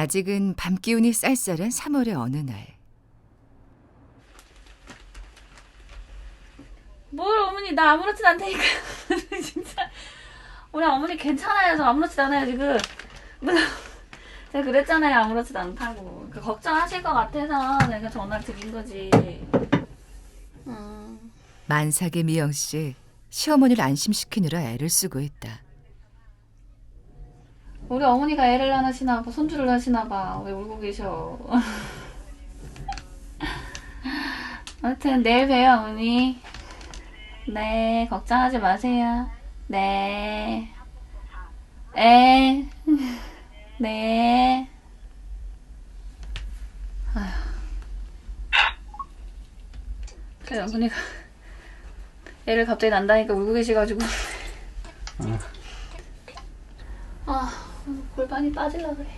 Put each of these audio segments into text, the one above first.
아직은 밤 기운이 쌀쌀한 3월의 어느 날. 뭘 어머니, 나 아무렇지도 않다니까. 진짜 우리 어머니 괜찮아요. 저 아무렇지도 않아요 지금. 제가 그랬잖아요, 아무렇지도 않다고. 걱정하실 것 같아서 내가 전화 드린 거지. 만삭의 미영 씨, 시어머니를 안심시키느라 애를 쓰고 있다. 우리 어머니가 애를 안 하시나 봐, 손주를 하시나 봐. 왜 울고 계셔? 아무튼 내일 봬요, 어머니. 네, 걱정하지 마세요. 네. 네. 네. 아휴. 그래, 어머니가 애를 갑자기 난다니까 울고 계셔가지고. 골반이 빠질라 그래.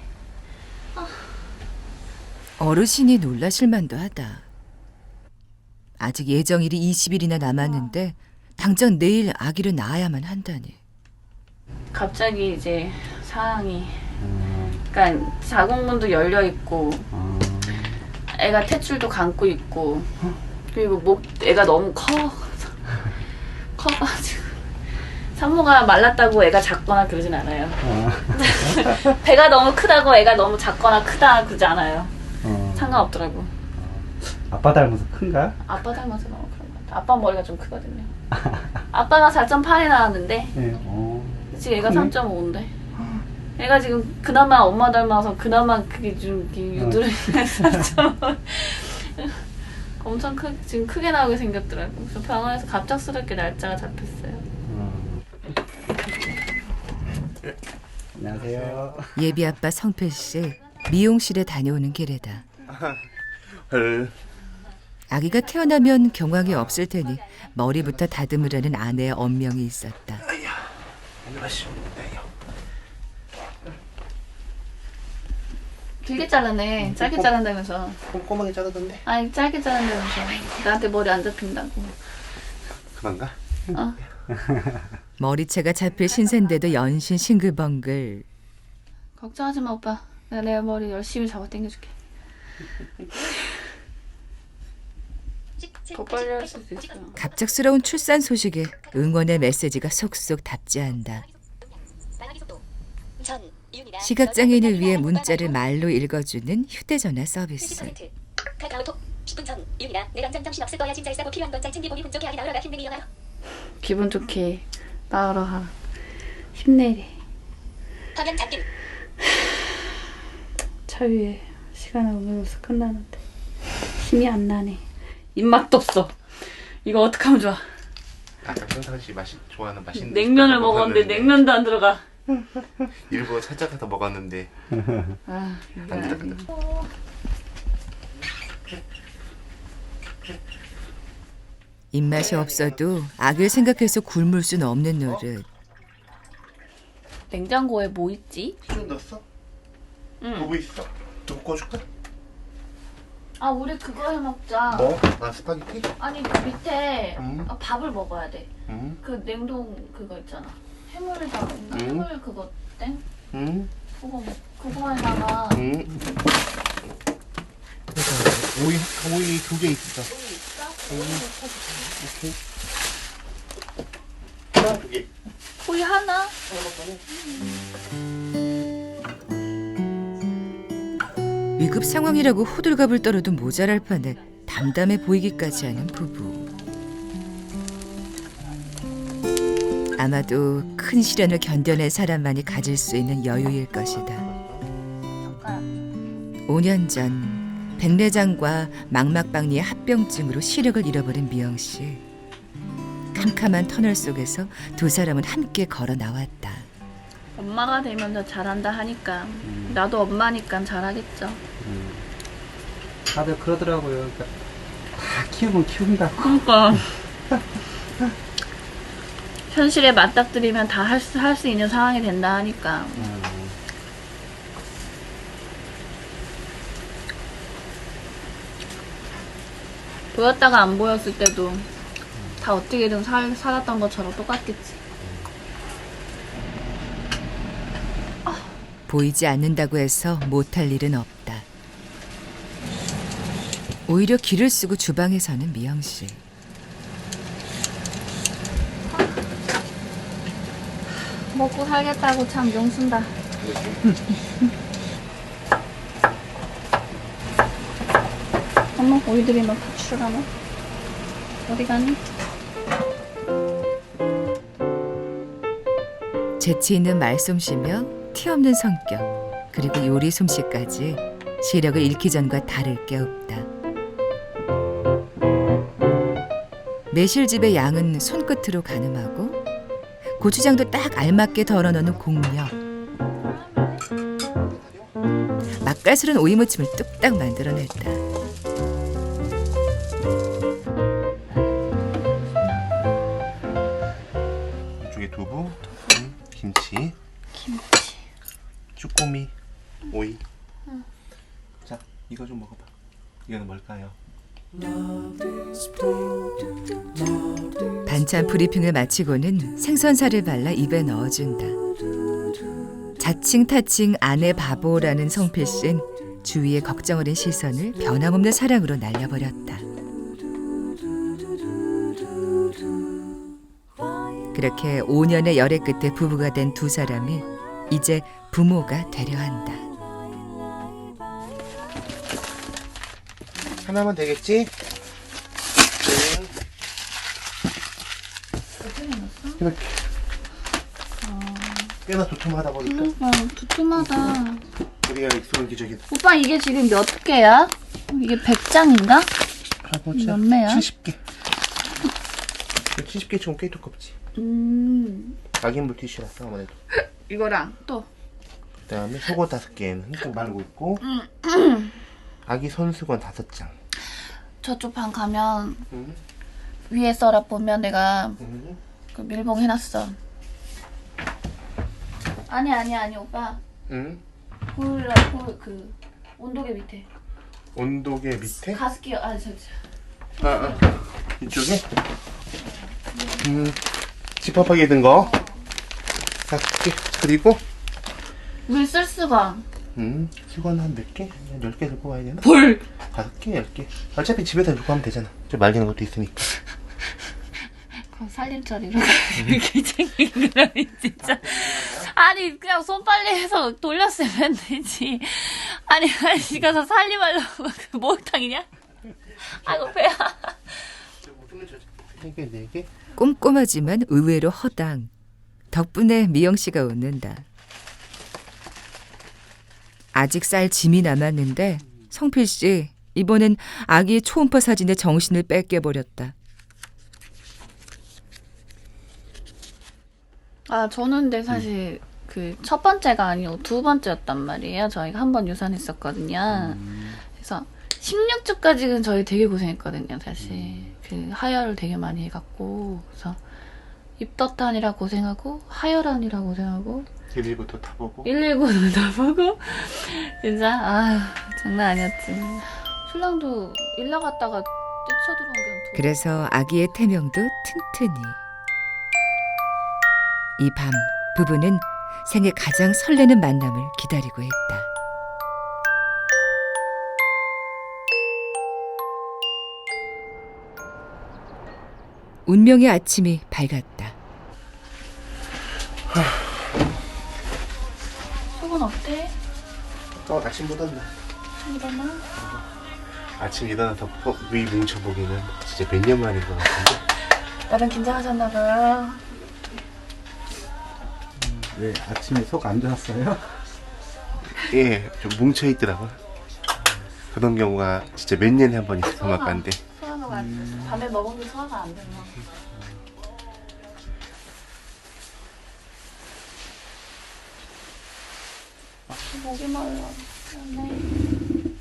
어르신이 놀라실 만도 하다. 아직 예정일이 20일이나 남았는데 당장 내일 아기를 낳아야만 한다니. 갑자기 이제 상황이, 그러니까 자궁문도 열려 있고, 애가 탯줄도 감고 있고, 그리고 애가 너무 커가지고 산모가 말랐다고 애가 작거나 그러진 않아요. 배가 너무 크다고 애가 너무 작거나 크다 그러지 않아요. 상관없더라고. 아빠 닮아서 큰가? 아빠 닮아서 너무 그런 것 같아. 아빠 머리가 좀 크거든요. 아빠가 4.8이 나왔는데 네. 지금 애가 3.5인데 애가 지금 그나마 엄마 닮아서 그나마 그게 좀 유두를 3.5 엄청 지금 크게 나오게 생겼더라고. 그래서 병원에서 갑작스럽게 날짜가 잡혔어요. 안녕하세요. 예비 아빠 성필 씨, 미용실에 다녀오는 길에다. 아기가 태어나면 경황이 없을 테니 머리부터 다듬으려는 아내의 언명이 있었다. 길게 잘랐네. 짧게 자른다면서. 꼼꼼하게 자르던데. 아니, 짧게 자른다면서. 나한테 머리 안 잡힌다고. 그만가? 어? 머리채가 잡힐 신세인데도 연신 싱글벙글. 걱정하지 마, 오빠. 내가 내 머리 열심히 잡아 당겨줄게. 더 빨리 할 수도 있어. 갑작스러운 출산 소식에 응원의 메시지가 속속 답지한다. 시각장애인을 위해 문자를 말로 읽어주는 휴대전화 서비스. 기분 좋게 나으러 하. 힘내래. 차 위에 시간을 오늘로서 끝나는데 힘이 안 나네. 입맛도 없어. 이거 어떡하면 좋아. 아까 평상시 좋아하는 맛있는 냉면을 먹었는데 냉면도 안 들어가. 일부러 찾아가서 먹었는데 아, 안 들어간다. 입맛이 없어도 아기를 생각해서 굶을 수는 없는 노릇. 냉장고에 뭐 있지? 술 넣었어? 응. 두부 있어. 두부 꺼줄까? 아, 우리 그거 해 먹자. 뭐? 아 스파게티? 아니, 그 밑에 밥을 먹어야 돼. 응? 그 냉동 그거 있잖아. 해물 담은가? 해물 그거 땡? 응? 그거에다가 응? 오이 2개 있어. 오케이. 하나 2개. 거의 하나? 위급 상황이라고 호들갑을 떨어도 모자랄 판에 담담해 보이기까지 하는 부부. 아마도 큰 시련을 견뎌낸 사람만이 가질 수 있는 여유일 것이다. 5년 전 백내장과 망막박리의 합병증으로 시력을 잃어버린 미영 씨. 캄캄한 터널 속에서 두 사람은 함께 걸어 나왔다. 엄마가 되면 더 잘한다 하니까 나도 엄마니까 잘하겠죠. 다들 그러더라고요. 그러니까 다 키우면 키운다고. 그러니까 현실에 맞닥뜨리면 다 할 수 있는 상황이 된다 하니까. 보였다가 안 보였을 때도 다 어떻게든 살았던 것처럼 똑같겠지. 보이지 않는다고 해서 못할 일은 없다. 오히려 기를 쓰고 주방에 서는 미영 씨. 먹고 살겠다고 참 용순다. 어머, 오이들이 너 파출하나? 어디 가니? 재치 있는 말솜씨며 티 없는 성격, 그리고 요리 솜씨까지 시력을 잃기 전과 다를 게 없다. 매실즙의 양은 손끝으로 가늠하고 고추장도 딱 알맞게 덜어넣는 공력. 맛깔스러운 오이무침을 뚝딱 만들어냈다. 이쪽에 두부, 김치, 쭈꾸미, 오이. 자, 이거 좀 먹어봐. 이거는 뭘까요? 반찬 브리핑을 마치고는 생선살을 발라 입에 넣어준다. 자칭 타칭 아내 바보라는 성필 씨는 주위의 걱정 어린 시선을 변함없는 사랑으로 날려버렸다. 그렇게 5년의 열애 끝에 부부가 된 두 사람이 이제 부모가 되려 한다. 하나만 되겠지? 이렇게. 꽤나 도톰하다 보니까 그러니까 두툼하다. 우리가 익숙한 기적이 오빠 이게 지금 몇 개야? 이게 100장인가? 몇 매야? 70개. 70개 치곤 꽤 두껍지. 아기 물티슈라서 아무래도. 이거랑 또 그다음에 속옷 5개는 흠뻑 말고 있고 아기 손수건 5장. 저쪽 방 가면 응? 위에 서랍 보면 내가 응? 그 밀봉 해놨어. 아니 오빠. 응? 그 온도계 밑에. 온도계 밑에? 가습기 이쪽에? 집합하게 든 거. 5개. 그리고 물 쓸 수건. 수건 한 몇 개? 한 10개 들고 와야 되나? 볼. 5개, 10개. 어차피 집에다 들고 하면 되잖아. 좀 말리는 것도 있으니까. 그럼 살림처리로 이렇게 챙긴 거라니 진짜. 아니 그냥 손빨래해서 돌렸으면 되지. 아니 가서 살림하려고 그 목욕탕이냐? 아이고 배야. 3개, 4개. 꼼꼼하지만 의외로 허당. 덕분에 미영 씨가 웃는다. 아직 쌀 짐이 남았는데 성필 씨 이번엔 아기의 초음파 사진에 정신을 뺏겨버렸다. 아 저는 근데 사실 그 첫 번째가 아니고 두 번째였단 말이에요. 저희가 한 번 유산했었거든요. 그래서 16주까지는 저희 되게 고생했거든요. 사실 그 하혈을 되게 많이 해갖고 그래서 입덧하느라 고생하고 하혈하느라 고생하고 119도 타보고 119도 다 보고 진짜 아 장난 아니었지. 신랑도 일 나갔다가 뛰쳐들어온 게 그래서 아기의 태명도 튼튼히. 이 밤 부부는 생애 가장 설레는 만남을 기다리고 있다. 운명의 아침이 밝았다. 속은 어때? 아침 묻었나? 일어나? 아침 일어나서 위 뭉쳐보기는 진짜 몇 년 만인 것 같은데. 나름 긴장하셨나봐요. 왜 아침에 속 안 좋았어요? 예, 좀 뭉쳐있더라고요. 그런 경우가 진짜 몇 년에 한 번 있어요, 소아과인데. 소화가 밤에 먹은 게 소화가 안 되나? 목이 말라. 미안해.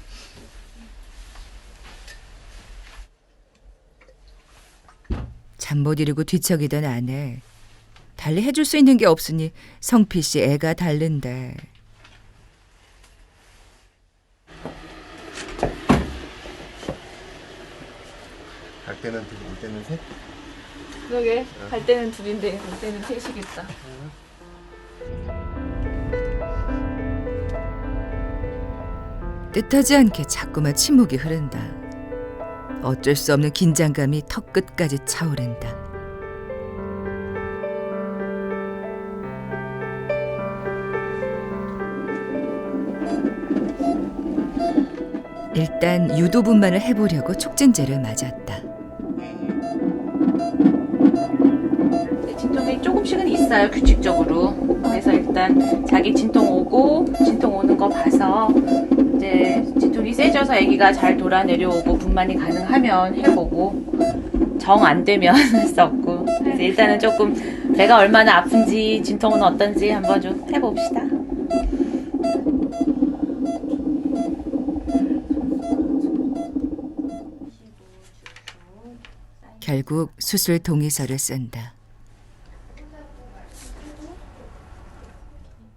잠 못 이루고 뒤척이던 아내. 달리 해줄 수 있는 게 없으니 성필 씨 애가 다른데. 갈 때는 둘, 올 때는 셋. 그러게 갈 때는 둘인데 올 때는 셋이겠다. 뜻하지 않게 자꾸만 침묵이 흐른다. 어쩔 수 없는 긴장감이 턱끝까지 차오른다. 일단 유도분만을 해보려고 촉진제를 맞았다. 진통이 조금씩은 있어요, 규칙적으로. 그래서 일단 자기 진통 오고 진통 오는 거 봐서 이제 진통이 세져서 아기가 잘 돌아 내려오고 분만이 가능하면 해보고 정 안 되면 할 수 없고. 그래서 일단은 조금 배가 얼마나 아픈지 진통은 어떤지 한번 좀 해봅시다. 결국 수술 동의서를 쓴다.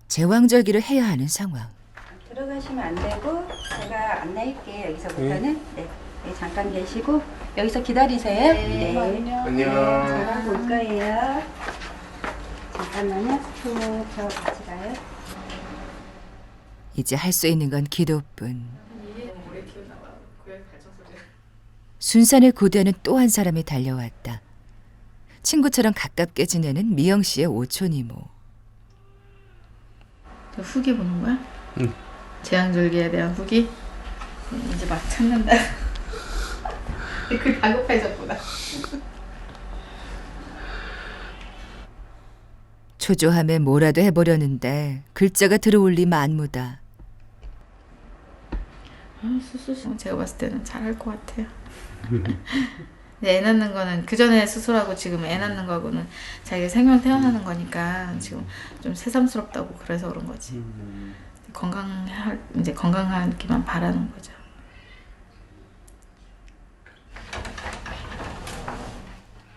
제왕절개를 해야 하는 상황. 들어가시면 안 되고 제가 안내할게요. 여기서부터는 네. 네, 잠깐 계시고 여기서 기다리세요. 네. 안녕. 제가 볼 거예요. 잠깐만요. 저 같이 가요. 이제 할 수 있는 건 기도뿐. 순산을 고대하는 또 한 사람이 달려왔다. 친구처럼 가깝게 지내는 미영 씨의 오촌 이모. 후기 보는 거야? 응. 제왕절개에 대한 후기? 이제 막 찾는다. 그 다급해졌구나. 초조함에 뭐라도 해보려는데 글자가 들어올 리 만무다. 수술 제가 봤을 때는 잘할 것 같아요. 근데 애 낳는 거는 그 전에 수술하고 지금 애 낳는 거하고는 자기가 생명 태어나는 거니까 지금 좀 새삼스럽다고 그래서 그런 거지. 이제 건강하기만 바라는 거죠.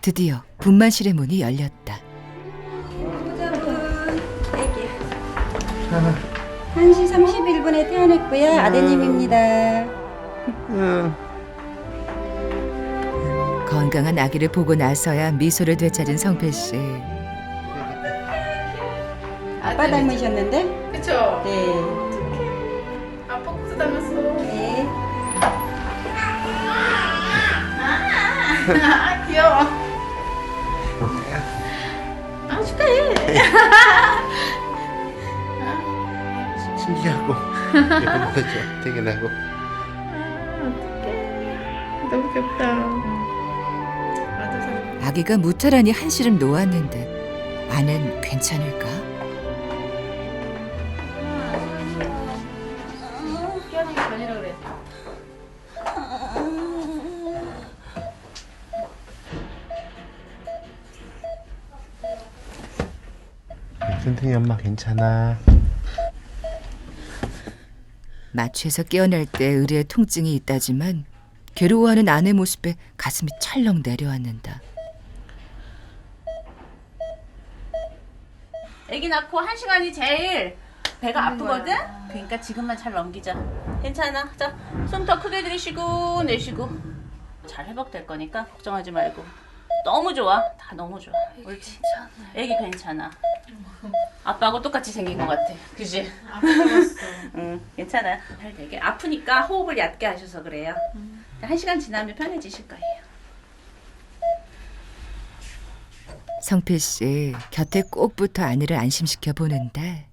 드디어 분만실의 문이 열렸다. 애기. 1시 31분에 태어났고요. 아드님입니다. 건강한 아기를 보고 나서야 미소를 되찾은 성필 씨. 아빠 닮으셨는데? 그쵸? 네. 아빠 코스 닮았어. 네. 아 귀여워. 아 축하해. 신기하고 예쁜 거죠. 퇴근하고. 너무 귀엽다. 아기가 무탈하니 한시름 놓았는데 아는 괜찮을까? 피하는 게 전이라 그래. 튼튼이 엄마 괜찮아. 마취해서 깨어날 때 의뢰에 통증이 있다지만 괴로워하는 아내 모습에 가슴이 철렁 내려앉는다. 아기 낳고 1시간이 제일 배가 아프거든? 그러니까 지금만 잘 넘기자. 괜찮아. 자, 숨 더 크게 들이쉬고 내쉬고. 잘 회복될 거니까 걱정하지 말고. 너무 좋아. 다 너무 좋아. 옳지. 애기 괜찮아. 아빠하고 똑같이 생긴 것 같아. 그지? 응, 괜찮아. 잘 되게. 아프니까 호흡을 얕게 하셔서 그래요. 1시간 지나면 편해지실 거예요. 성필 씨 곁에 꼭 붙어 아내를 안심시켜 보는데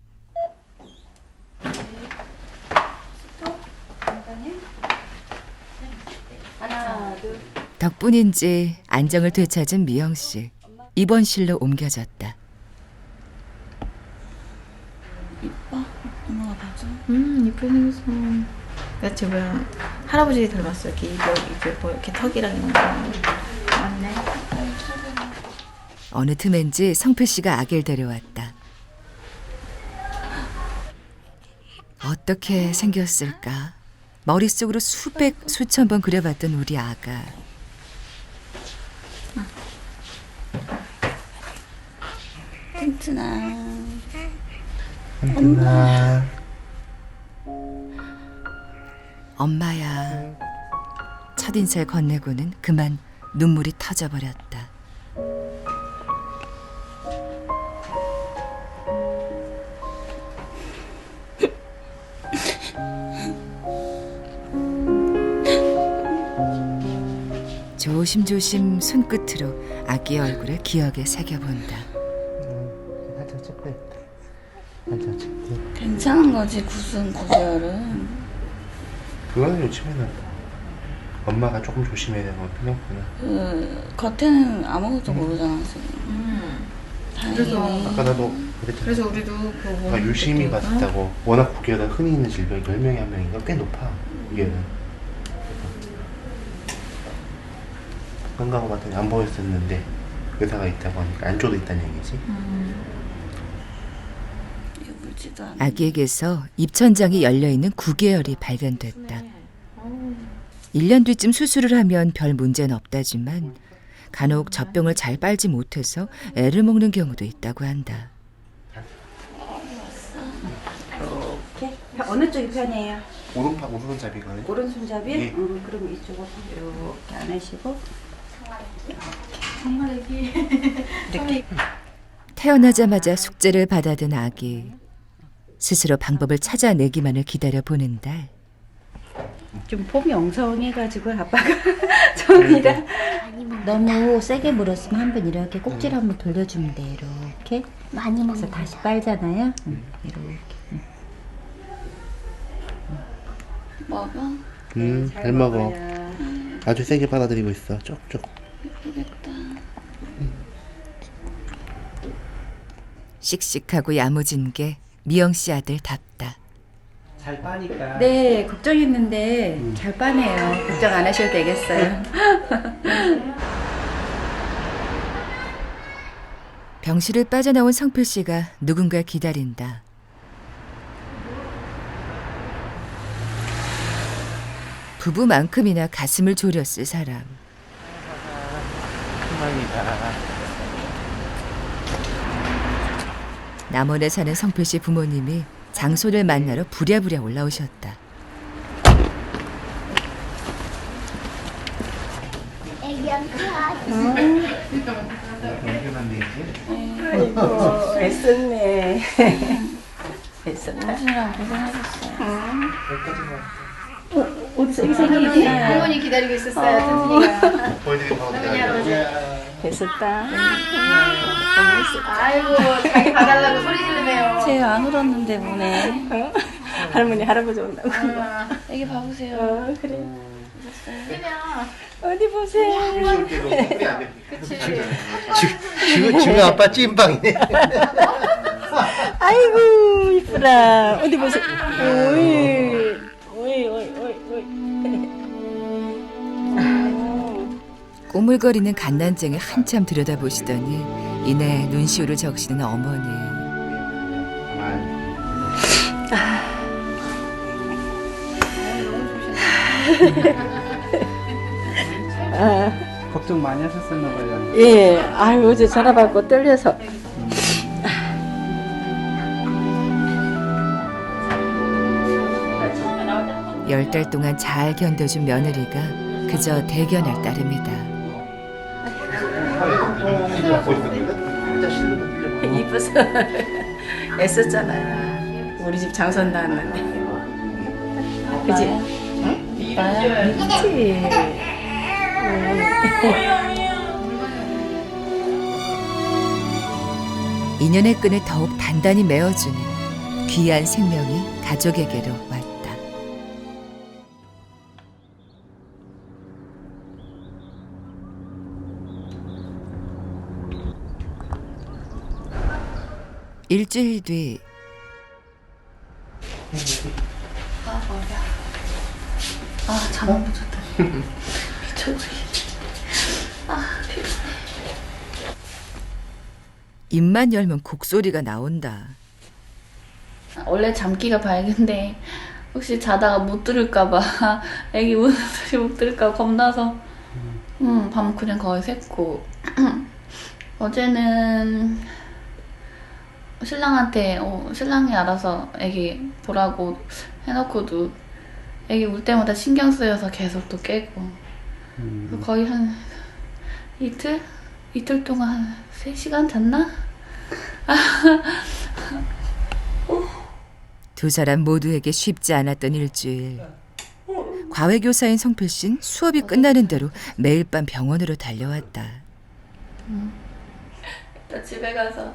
하나, 둘. 덕분인지 안정을 되찾은 미영 씨. 입원실로 옮겨졌다. 이쁘게 생겼어. 나 지금 할아버지 닮았어. 이렇게 이게 뭐 이렇게 턱이랑 이런 거. 맞네. 어느 틈엔지 성필 씨가 아기를 데려왔다. 어떻게 생겼을까? 머릿속으로 수백, 수천 번 그려봤던 우리 아가. 튼튼아. 튼튼아. 엄마야. 첫인사를 건네고는 그만 눈물이 터져버렸다. 조심조심 손끝으로 아기의 얼굴을 기억에 새겨본다. 살짝 찍고 있다. 살짝 찍고. 괜찮은 거지 구순 고지혈은. 그거는 요즘에는 엄마가 조금 조심해야 되는 건 생각보다. 겉에는 아무것도 모르잖아 지금. 그래서 아까 나도 그랬잖아. 그래서 우리도 그거 아, 유심히 봤다고. 워낙 국계가 흔히 있는 질병이 10명에 1명인가 꽤 높아. 이게는. 건강하고 봤더니 안 보였었는데 의사가 있다고 하니까 안쪽도 있다는 얘기지. 물지도 않아. 아기에게서 입천장이 열려있는 구개열이 발견됐다. 1년 뒤쯤 수술을 하면 별 문제는 없다지만 간혹 젖병을 잘 빨지 못해서 애를 먹는 경우도 있다고 한다. 이렇게 어느 쪽이 편해요? 오른손잡이거든요. 오른손잡이? 예. 그럼 이쪽으로 이렇게 안 하시고 태어나자마자 숙제를 받아든 아기. 스스로 방법을 찾아내기만을 기다려 보는 딸. 좀 폼이 엉성해가지고 아빠가 저기가 너무 세게 물었으면 한번 이렇게 꼭지를 한번 돌려주면 돼. 이렇게 많이 먹어서 다시 빨잖아요. 이렇게. 먹어? 잘 먹어. 아주 세게 받아들이고 있어. 쪽쪽. 예쁘겠다. 씩씩하고 야무진 게 미영 씨 아들답다. 잘 빠니까. 네, 걱정했는데 잘 빠네요. 걱정 안 하셔도 되겠어요. 병실을 빠져나온 성필 씨가 누군가 기다린다. 부부만큼이나 가슴을 졸였을 사람. 남원에 사는 성필 씨 부모님이 장소를 만나러 부랴부랴 올라오셨다. 아이고, 애썼네. 애썼다. 당신이랑 고생하셨어요. 옷 생생이 할머니 기다리고 있었어요, 튼순이가. 보여드리면 바로 애썼다. 아이고, 자기 봐달라고 소리 지르네요. 쟤 안 울었는데 뭐네. 할머니, 할아버지 온다고. 애기 봐보세요. 그래. 어디 보세요. 지금 아빠 찐빵이네. 아이고, 이쁘라. 어디 보세요. 오이, 오이, 오이, 오이. 꼬물거리는 갓난쟁이 한참 들여다보시더니 이내 눈시울을 적시는 어머니. 걱정 많이 하셨었나 봐요. 예, 아유, 어제 전화 받고 떨려서. 열 달 동안 잘 견뎌준 며느리가 그저 대견할 따름이다. 이뻐서 애썼잖아요. 우리 집 장선 나왔는데. 그지? 응? 그치? 인연의 끈을 더욱 단단히 메어주는 귀한 생명이 가족에게로 왔다. 일주일 뒤 잠 못 잤다. 미쳐버리겠지. 피곤해. 입만 열면 곡소리가 나온다. 원래 잠기가 밝은데 혹시 자다가 못 들을까봐 애기 우는 소리 못 들을까 겁나서 밤 그냥 거의 샜고 어제는 신랑한테 신랑이 알아서 애기 보라고 해놓고도 애기 울 때마다 신경 쓰여서 계속 또 깨고 거의 한 이틀 동안 한 3시간 잤나? 두 사람 모두에게 쉽지 않았던 일주일. 과외교사인 성필 씨는 수업이 끝나는 대로 매일 밤 병원으로 달려왔다. 나 집에 가서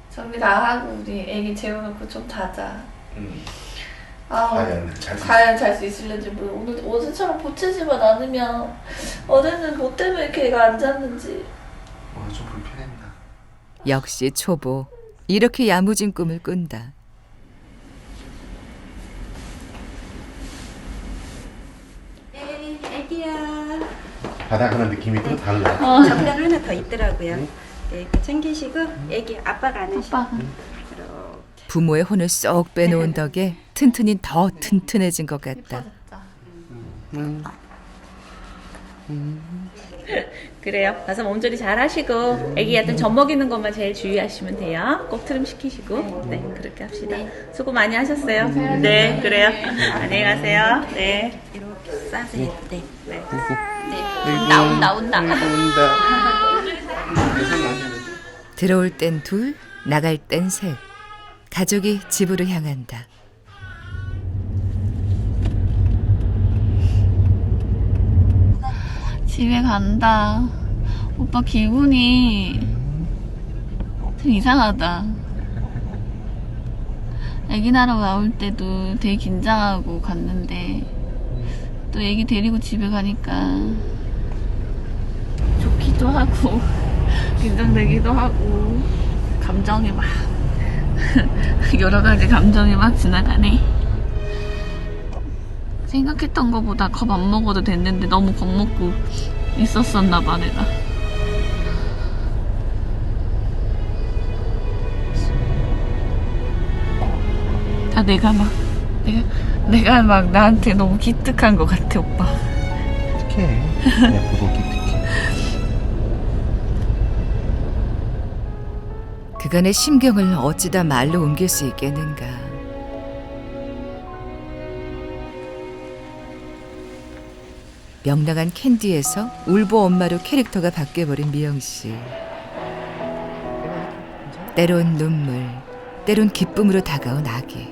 정리 다 하고 우리 애기 재워놓고 좀 자자. 과연 잘 수 있을는지 모르. 오늘 어제처럼 보채지만 않으면 어제는 뭐 때문에 이렇게 애가 안 잤는지. 좀 불편했나. 역시 초보. 이렇게 야무진 꿈을 꾼다. 애기야. 바닥하는 느낌이 또 달라. 정장 하나 더 있더라고요. 네, 이렇게 챙기시고 애기 아빠가 안으시고. 부모의 혼을 쏙 빼놓은 덕에 튼튼이 더 튼튼해진 것 같다. 그래요. 가서 몸조리 잘 하시고 애기한테 젖 먹이는 것만 제일 주의하시면 돼요. 꼭 트림 시키시고. 네, 그렇게 합시다. 수고 많이 하셨어요. 네, 그래요. 안녕히 가세요. 네. 이렇게 싸세요. 네. 네. 온다. 들어올 땐 둘, 나갈 땐 셋. 가족이 집으로 향한다. 집에 간다. 오빠 기분이 좀 이상하다. 애기 낳으러 나올 때도 되게 긴장하고 갔는데 또 애기 데리고 집에 가니까 좋기도 하고 긴장되기도 하고 감정이 막 여러 가지 감정이 막 지나가네. 생각했던 것보다 겁 안 먹어도 됐는데 너무 겁먹고 있었었나 봐 내가. 다 내가 막 나한테 너무 기특한 것 같아 오빠. 어떡해. 그냥 보고 기특해. 그간의 심경을 어찌다 말로 옮길 수 있겠는가. 명랑한 캔디에서 울보 엄마로 캐릭터가 바뀌어버린 미영씨. 때론 눈물, 때론 기쁨으로 다가온 아기.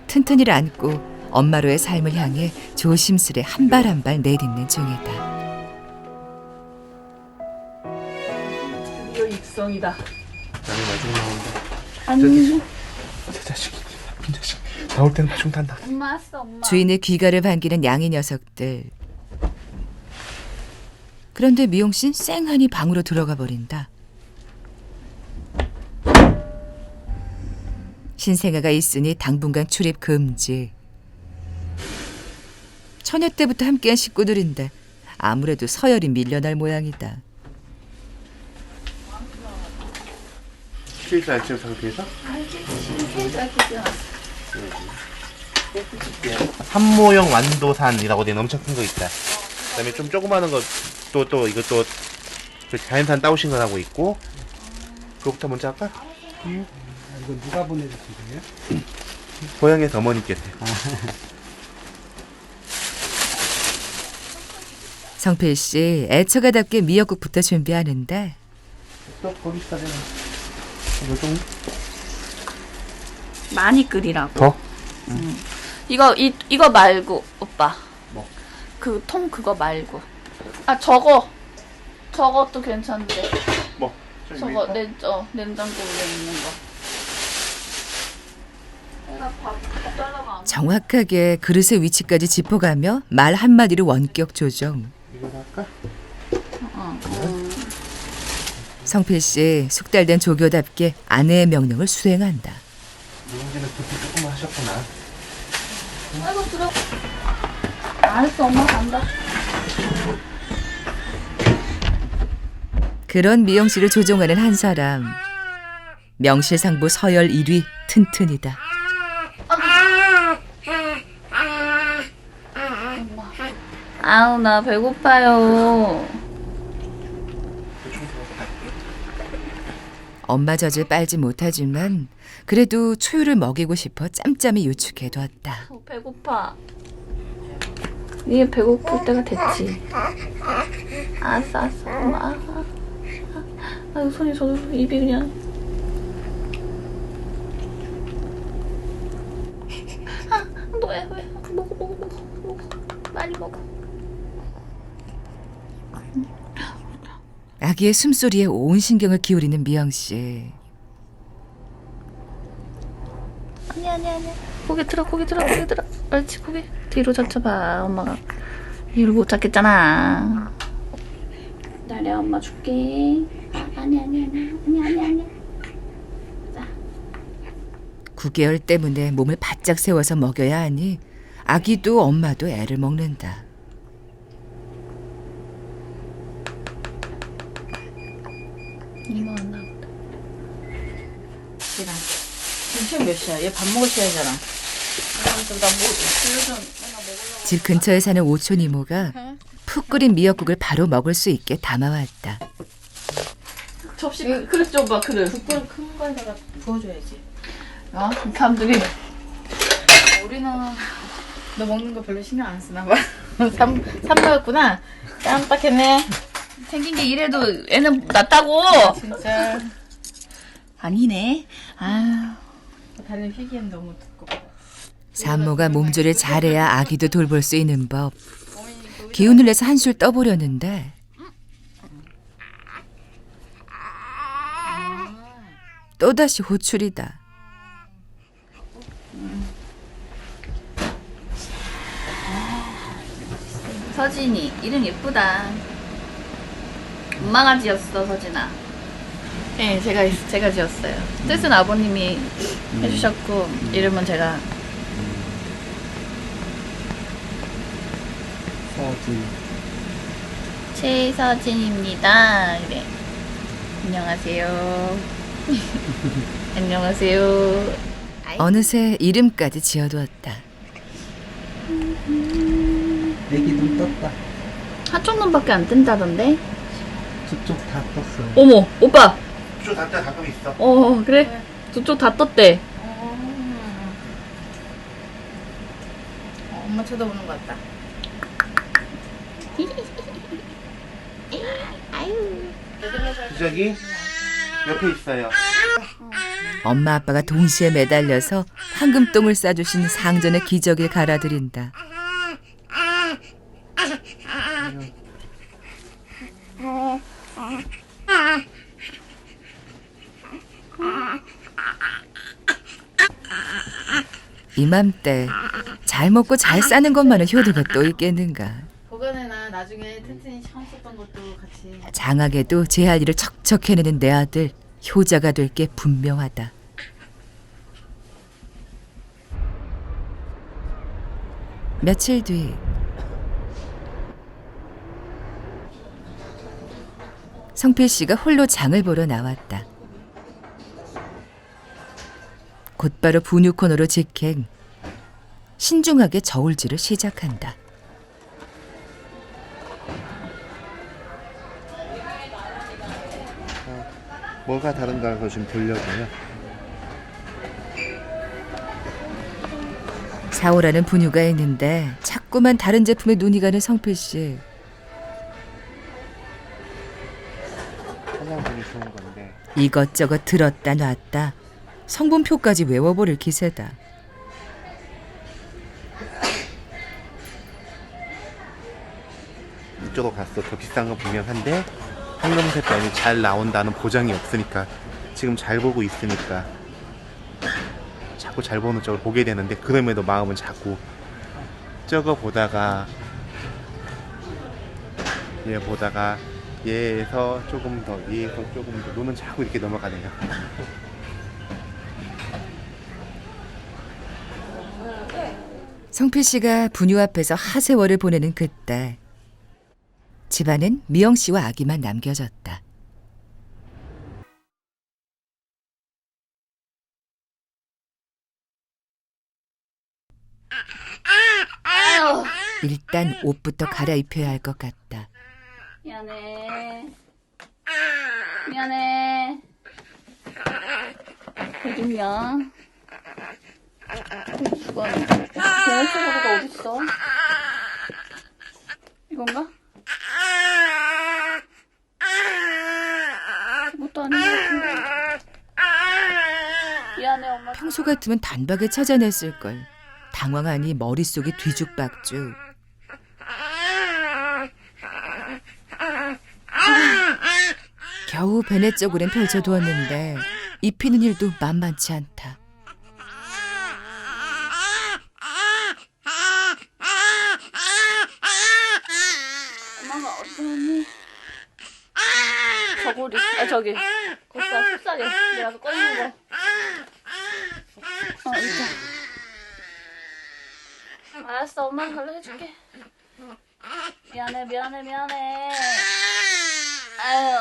튼튼이를 안고 엄마로의 삶을 향해 조심스레 한 발 한 발 내딛는 중이다. 이거 육성이다. 나는 마중 나온다. 아니 저 자식, 나쁜 자식. 나올 때는 마중 탄다. 엄마 왔어 엄마. 주인의 귀가를 반기는 양이 녀석들. 그런데 미용씨는 쌩하니 방으로 들어가 버린다. 신생아가 있으니 당분간 출입 금지. 처녀 때부터 함께한 식구들인데 아무래도 서열이 밀려날 모양이다. 실수 알죠 상태에서? 한모형 완도산이라고 된 엄청 큰 거 있다. 그다음에 좀 조그마한 거 또 이것도 그 자연산 따오신 거 하고 있고. 그거부터 먼저 할까? 이거 누가 보내주신 거예요? 고향에서 어머니께서. 성필 씨 애처가답게 미역국부터 준비하는데 또 거기까지는 이거 좀 많이 끓이라고. 더? 이거 말고 오빠. 뭐? 그 통 그거 말고. 아 저것도 괜찮은데. 뭐? 저거 냉장고에 있는 거. 내가 밥 달라고 안. 정확하게 그릇의 위치까지 짚어가며 말 한마디로 원격 조정. 이거 할까? 성필 씨 숙달된 조교답게 아내의 명령을 수행한다. 누룽지는 부피 조금만 하셨구나. 아이고 들어. 알았어 엄마 간다. 그런 미영 씨를 조종하는 한 사람. 명실상부 서열 1위 튼튼이다. 아우 나 배고파요. 엄마 젖을 빨지 못하지만 그래도 초유를 먹이고 싶어 짬짬이 유축해뒀다. 배고파. 이게 배고플 때가 됐지. 알았어 엄마. 아 손이 저도 입이 그냥. 너 왜 먹어. 아기의 숨소리에 온 신경을 기울이는 미영 씨. 아니야. 고개 들어. 옳지, 고개. 뒤로 젖혀봐. 엄마가 이를 못 잡겠잖아. 기다려, 엄마 줄게. 아니야. 9개월 때문에 몸을 바짝 세워서 먹여야 하니 아기도 엄마도 애를 먹는다. 이모 왔나 보다. 얘랑 지금 몇 시야? 얘 밥 먹을 시간이잖아. 집 근처에 사는 오촌 이모가 푹 끓인 미역국을 바로 먹을 수 있게 담아왔다. 접시 그릇 줘봐, 그릇. 큰 거에다가 부어줘야지. 어? 사람들이 우리는 너 먹는 거 별로 신경 안 쓰나 봐. 삼모였구나. 깜빡했네. 생긴 게 이래도 애는 낫다고. 진짜. 아니네. 아유. 다리는 휘기엔 너무 두꺼워. 산모가 몸조리를 잘해야 아기도 돌볼 수 있는 법. 기운을 내서 한술 떠보려는데 또다시 호출이다. 서진이 이름 예쁘다. 엄마가 지었어, 서진아. 네, 제가 지었어요. 뜻은 아버님이 해주셨고 이름은 제가. 서진. 최서진입니다. 그래. 안녕하세요. 안녕하세요. 어느새 이름까지 지어두었다. 애기 눈 떴다. 한쪽 눈밖에 안 뜬다던데? 저쪽 다 떴어요. 어머, 오빠. 쭉 단자 가끔 있어. 그래? 저쪽 다 떴대. 엄마 쳐다보는 것 같다. 저기 옆에 있어요. 엄마 아빠가 동시에 매달려서 황금똥을 싸주신 상전의 기적을 갈아들인다. 이맘때 잘 먹고 잘 싸는 것만은 효도가 또 있겠는가. 보관해놔. 나중에 튼튼이 처음 썼던 것도 같이. 장하게도 제 할 일을 척척 해내는 내 아들 효자가 될 게 분명하다. 며칠 뒤 성필 씨가 홀로 장을 보러 나왔다. 곧바로 분유 코너로 직행, 신중하게 저울질을 시작한다. 뭐가 다른가 그걸 좀 보려고요. 사오라는 분유가 있는데 자꾸만 다른 제품에 눈이 가는 성필 씨. 화장품이 좋은 건데. 이것저것 들었다 놨다 성분표까지 외워버릴 기세다. 이쪽으로 갔어. 더 비싼 건 분명한데 황금색 변이 잘 나온다는 보장이 없으니까 지금 잘 보고 있으니까 자꾸 잘 보는 쪽을 보게 되는데 그럼에도 마음은 자꾸 저거 보다가 얘 보다가 얘에서 조금 더 얘에서 조금 더 눈은 자꾸 이렇게 넘어가네요. 성필 씨가 분유 앞에서 하세월을 보내는 그때 집안엔 미영 씨와 아기만 남겨졌다. 일단 옷부터 갈아입혀야 할 것 같다. 미안해. 대준이야. 죽었네. 공원수고가 어딨어? 이건가? 이것도 아닌 것 같은데. 미안해, 엄마. 평소 같으면 단박에 찾아냈을 걸. 당황하니 머릿속이 뒤죽박죽. 겨우 베넷저고엔 펼쳐두었는데 입히는 일도 만만치 않다. 엄마가 어떠니? 저고리, 저기 속삭이 내가 아까 꺼내는 거. 이거. 알았어, 엄마가 갈로 해줄게. 미안해. 아유.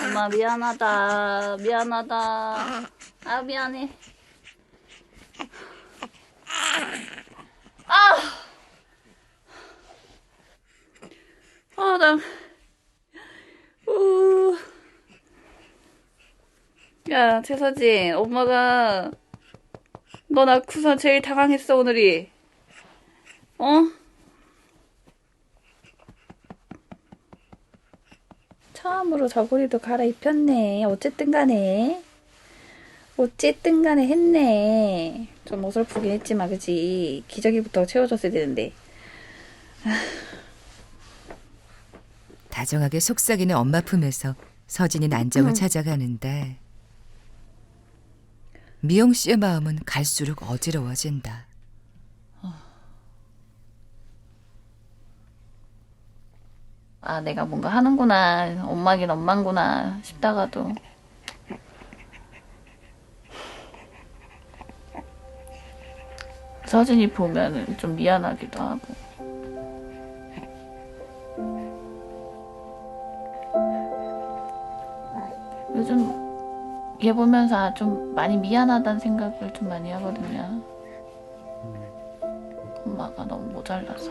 엄마 미안하다. 아, 미안해. 야, 최서진, 엄마가 너 낳고서 제일 당황했어, 오늘이. 어? 처음으로 저고리도 갈아입혔네. 어쨌든 간에 했네. 좀 어설프긴 했지만, 그치? 기저귀부터 채워줬어야 되는데. 다정하게 속삭이는 엄마 품에서 서진이는 안정을 찾아가는데 미영 씨의 마음은 갈수록 어지러워진다. 아, 내가 뭔가 하는구나. 엄마긴 엄마구나 싶다가도. 서진이 보면은 좀 미안하기도 하고. 요즘 얘 보면서 좀 많이 미안하다는 생각을 좀 많이 하거든요. 엄마가 너무 모자라서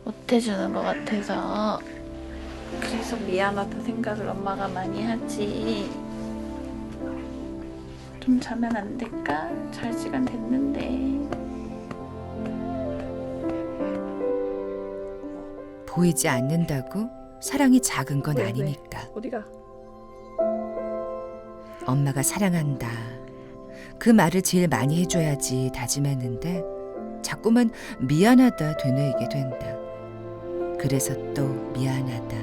못해주는 것 같아서 그래서 미안하다는 생각을 엄마가 많이 하지. 좀 자면 안 될까? 잘 시간 됐는데. 보이지 않는다고 사랑이 작은 건 아니니까. 어디가? 엄마가 사랑한다. 그 말을 제일 많이 해줘야지 다짐했는데 자꾸만 미안하다 되뇌이게 된다. 그래서 또 미안하다.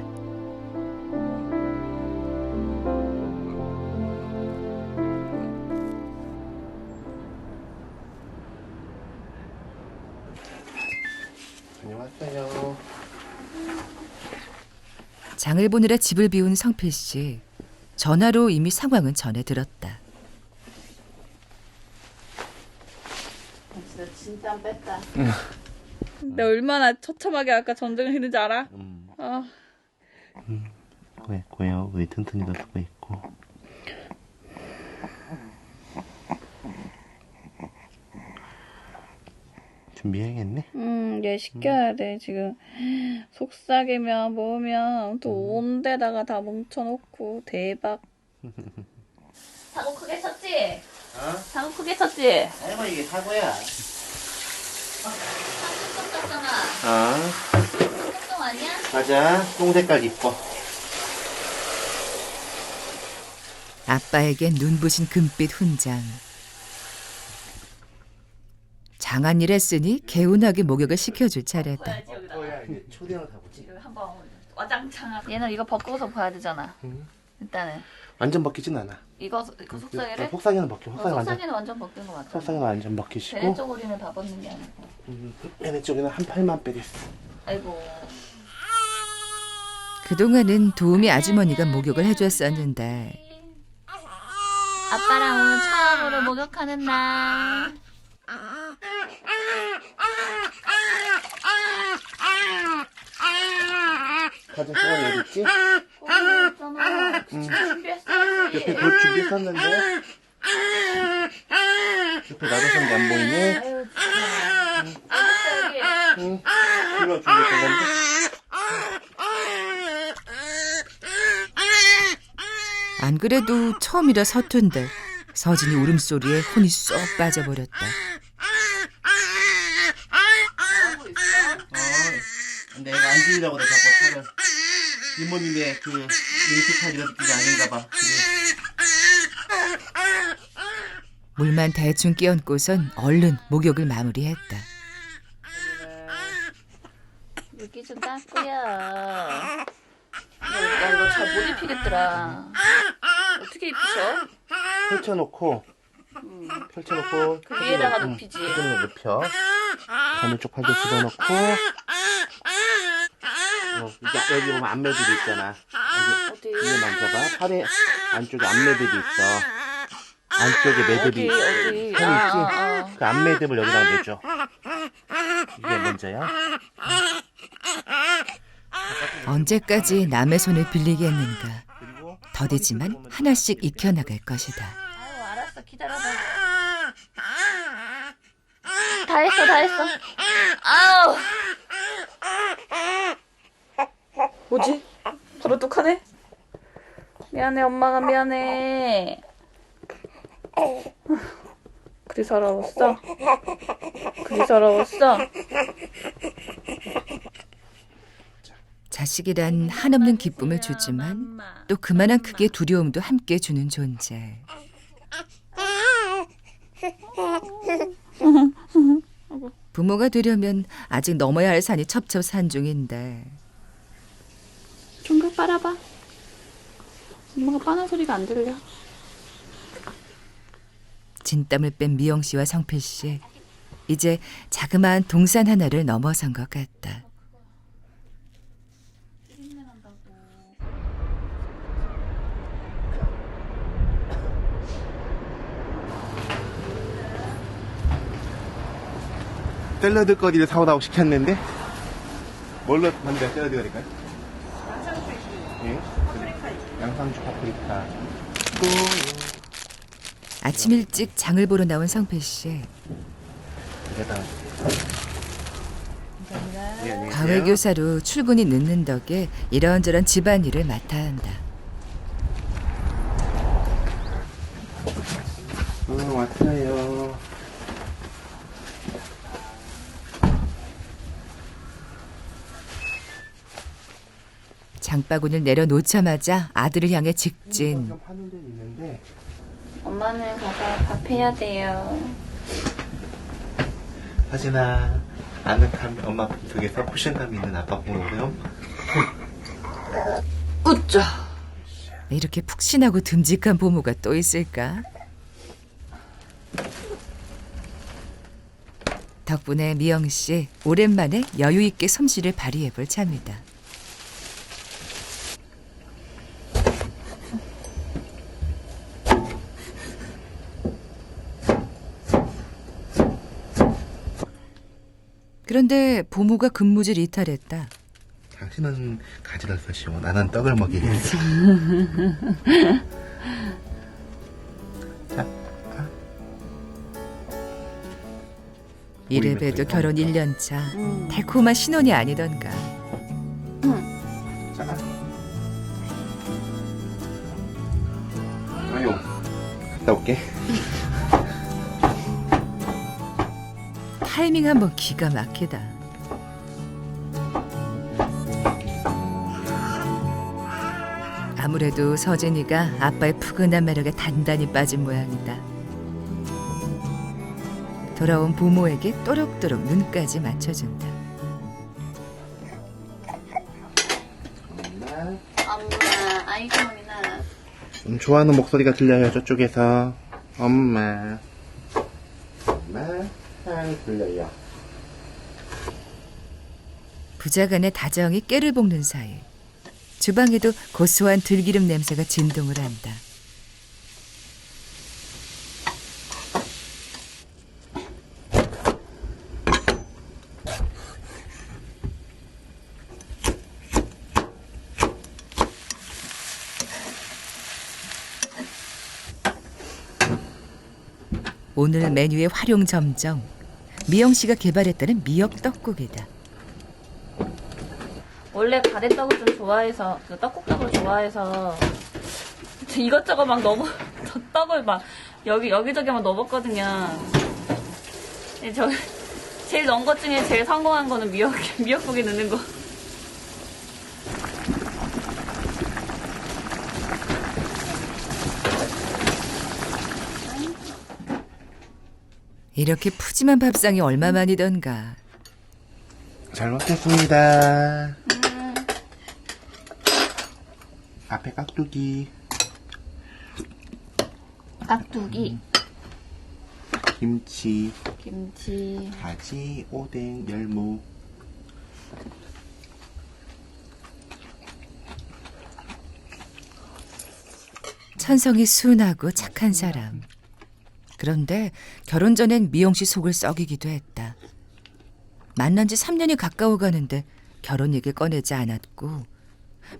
안녕하세요. 장을 보느라 집을 비운 성필 씨. 전화로 이미 상황은 전해 들었다. 진짜 뺐다. 나 얼마나 처참하게 아까 전쟁을 했는지 알아? 고요. 우리 튼튼이도 쓰고 있고. 준비해야겠네. 얘 시켜야 돼. 지금 속삭이면 뭐면 또 온 데다가 다 뭉쳐놓고 대박. 사고 크게 쳤지? 사고 크게 쳤지? 아이고 이게 사고야. 사고 쳤잖아. 똥 아니야? 맞아. 똥 색깔 이뻐. 아빠에겐 눈부신 금빛 훈장. 장한 일 했으니 개운하게 목욕을 시켜줄 차례다. 이제 초대형 사고지. 한번 와장창. 얘는 이거 벗고서 봐야 되잖아. 일단은 완전 벗기진 않아. 이거 속삭이를? 속삭이는 벗겨. 속삭이는 완전 벗긴 거 맞아. 속삭이는 완전 벗기시고. 베네 쪼고리는 다 벗는 게 아니고. 얘네 쪽에는 한 팔만 빼겠어. 아이고. 그동안은 도우미 아주머니가 목욕을 해줬었는데 아빠랑 오늘 처음으로 목욕하는 날. 가자, 소원 여기 있지? 했잖아. 준비했어야지. 옆에 볼 준비했었는데. 옆에 놔뒀었는데 안 보이네. 아유, 진짜. 응. 이거 준비했던 건데. 안 그래도 처음이라 서툰데 서진이 울음소리에 혼이 쏙 빠져버렸다. 내가 안 들리라고 내가 자꾸 팔을. 이모님의 그 맹세탈 이런 게 아닌가 봐. 그래. 물만 대충 끼얹고선 얼른 목욕을 마무리했다. 여기 좀 닦고요. 나 이거 잘 못 입히겠더라. 어떻게 입히셔? 펼쳐놓고 그 위에다가 눕히지. 좀 눕혀. 반대쪽 팔도 집어넣고 여기 보면 안매들이 있잖아. 어디? 여기 위에 만져봐. 팔에 안쪽에 안매들이 있어. 안쪽에 매듭이 어디? 선 있지? 그 안매듭을 여기다 내줘. 이게 먼저야. 언제까지 남의 손을 빌리겠는가. 그리고 더디지만 하나씩 익혀나갈 것이다. 아유, 알았어. 기다려봐. 다 했어. 아우. 뭐지? 부르뚝하네? 미안해, 엄마가 미안해. 그리 서러웠어? 자식이란 한없는 기쁨을 주지만 또 그만한 크기의 두려움도 함께 주는 존재. 부모가 되려면 아직 넘어야 할 산이 첩첩산중인데 종각 빨아봐. 엄마가 빠는 소리가 안 들려. 진땀을 뺀 미영 씨와 성필 씨. 이제 자그마한 동산 하나를 넘어선 것 같다. 샐러드 거리를 사오라고 시켰는데 뭘로 만들어 샐러드 거리까요? 양상추 파프리카. 아침 일찍 장을 보러 나온 성필 씨. 여기다가 과외교사로 출근이 늦는 덕에 이런저런 집안일을 맡아야 한다. 왔어요. 장바구니를 내려놓자마자 아들을 향해 직진. 좀 파는 데는 있는데 엄마는 가서 밥 해야 돼요. 하진아, 아늑한 엄마 속에서 쿠션감 있는 아빠 보면 웃자. 이렇게 푹신하고 듬직한 부모가 또 있을까? 덕분에 미영 씨 오랜만에 여유 있게 솜씨를 발휘해 볼 참이다. 그런데 부모가 근무질 이탈했다. 당신은 가지를 쓰시오. 나는 떡을 먹이겠어. 자, 이래봬도 결혼 1년 차. 달콤한 신혼이 아니던가. 자. 아유, 갔다 올게. 타이밍 한번 기가 막히다. 아무래도 서진이가 아빠의 푸근한 매력에 단단히 빠진 모양이다. 돌아온 부모에게 또록또록 눈까지 맞춰준다. 엄마, 아이고 미나. 좋아하는 목소리가 들려요. 저쪽에서. 엄마 사랑이 들려요. 부자간의 다정이 깨를 볶는 사이 주방에도 고소한 들기름 냄새가 진동을 한다. 오늘 메뉴의 활용 점정. 미영 씨가 개발했다는 미역 떡국이다. 원래 가래떡을 좀 좋아해서 그 떡국떡을 좋아해서 이것저것 막 넣어 떡을 막 여기저기 막 넣어봤거든요. 저 제일 넣은 것 중에 제일 성공한 거는 미역국에 넣는 거. 이렇게 푸짐한 밥상이 얼마만이던가. 잘 먹겠습니다. 앞에 깍두기, 깍두기, 김치, 김치. 가지, 오뎅, 열무. 천성이 순하고 착한 사람. 그런데 결혼 전엔 미영 씨 속을 썩이기도 했다. 만난 지 3년이 가까워 가는데 결혼 얘기 꺼내지 않았고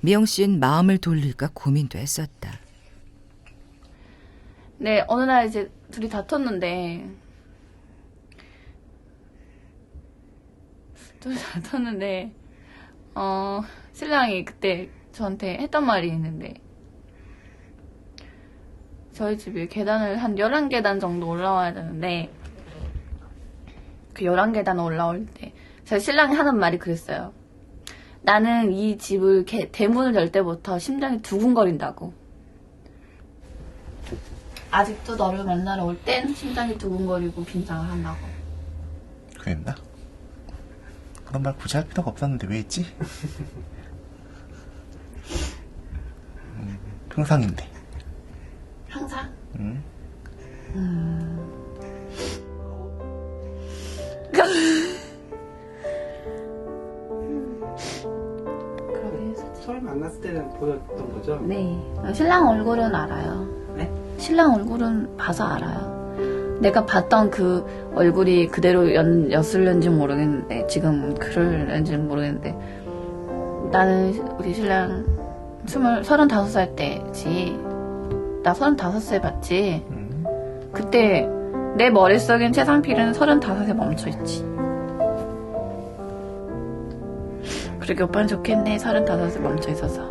미영 씨는 마음을 돌릴까 고민도 했었다. 네, 어느 날 이제 둘이 다퉜는데 신랑이 그때 저한테 했던 말이 있는데, 저희 집이 계단을 한 11계단 정도 올라와야 되는데, 그 11계단 올라올 때 제 신랑이 하는 말이 그랬어요. 나는 이 집을 대문을 열 때부터 심장이 두근거린다고. 아직도 너를 만나러 올 땐 심장이 두근거리고 빈장을 한다고. 그랬나? 그런 말 굳이 할 필요가 없었는데 왜 했지? 평상인데. 항상? 응? 그러게 해서. 처음 만났을 때는 보였던 거죠? 네. 신랑 얼굴은 알아요. 네? 신랑 얼굴은 봐서 알아요. 내가 봤던 그 얼굴이 그대로 였을는지 모르겠는데, 지금 그럴는지 모르겠는데, 나는 우리 신랑 35살 때지. 나 35세 봤지. 그때 내 머릿속엔 최상필은 35에 멈춰있지. 그러게 오빠는 좋겠네. 35에 멈춰있어서.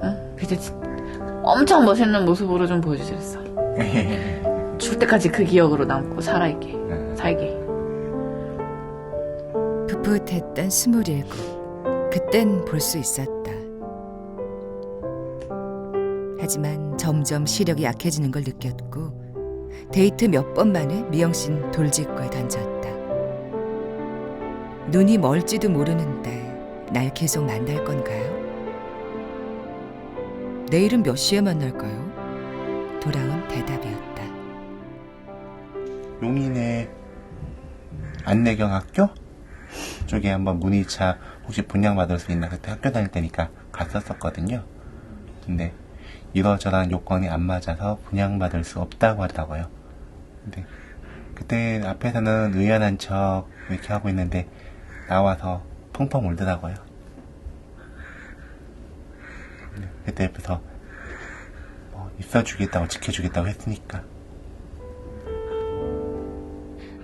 응? 그때 엄청 멋있는 모습으로 좀 보여주셨어. 죽을 때까지 그 기억으로 남고 살게. 풋풋했던 27. 그땐 볼 수 있었다. 하지만 점점 시력이 약해지는 걸 느꼈고 데이트 몇 번 만에 미영 씨는 돌직구에 던졌다. 눈이 멀지도 모르는데 날 계속 만날 건가요? 내일은 몇 시에 만날까요? 돌아온 대답이었다. 용인의 안내경학교 쪽에 한번 문의차 혹시 분양받을 수 있나, 그때 학교 다닐 때니까 갔었거든요. 근데 이러저런 요건이 안 맞아서 분양받을 수 없다고 하더라고요. 근데 그때 앞에서는 의연한 척 이렇게 하고 있는데 나와서 펑펑 울더라고요. 그때 옆에서 뭐 있어주겠다고 지켜주겠다고 했으니까.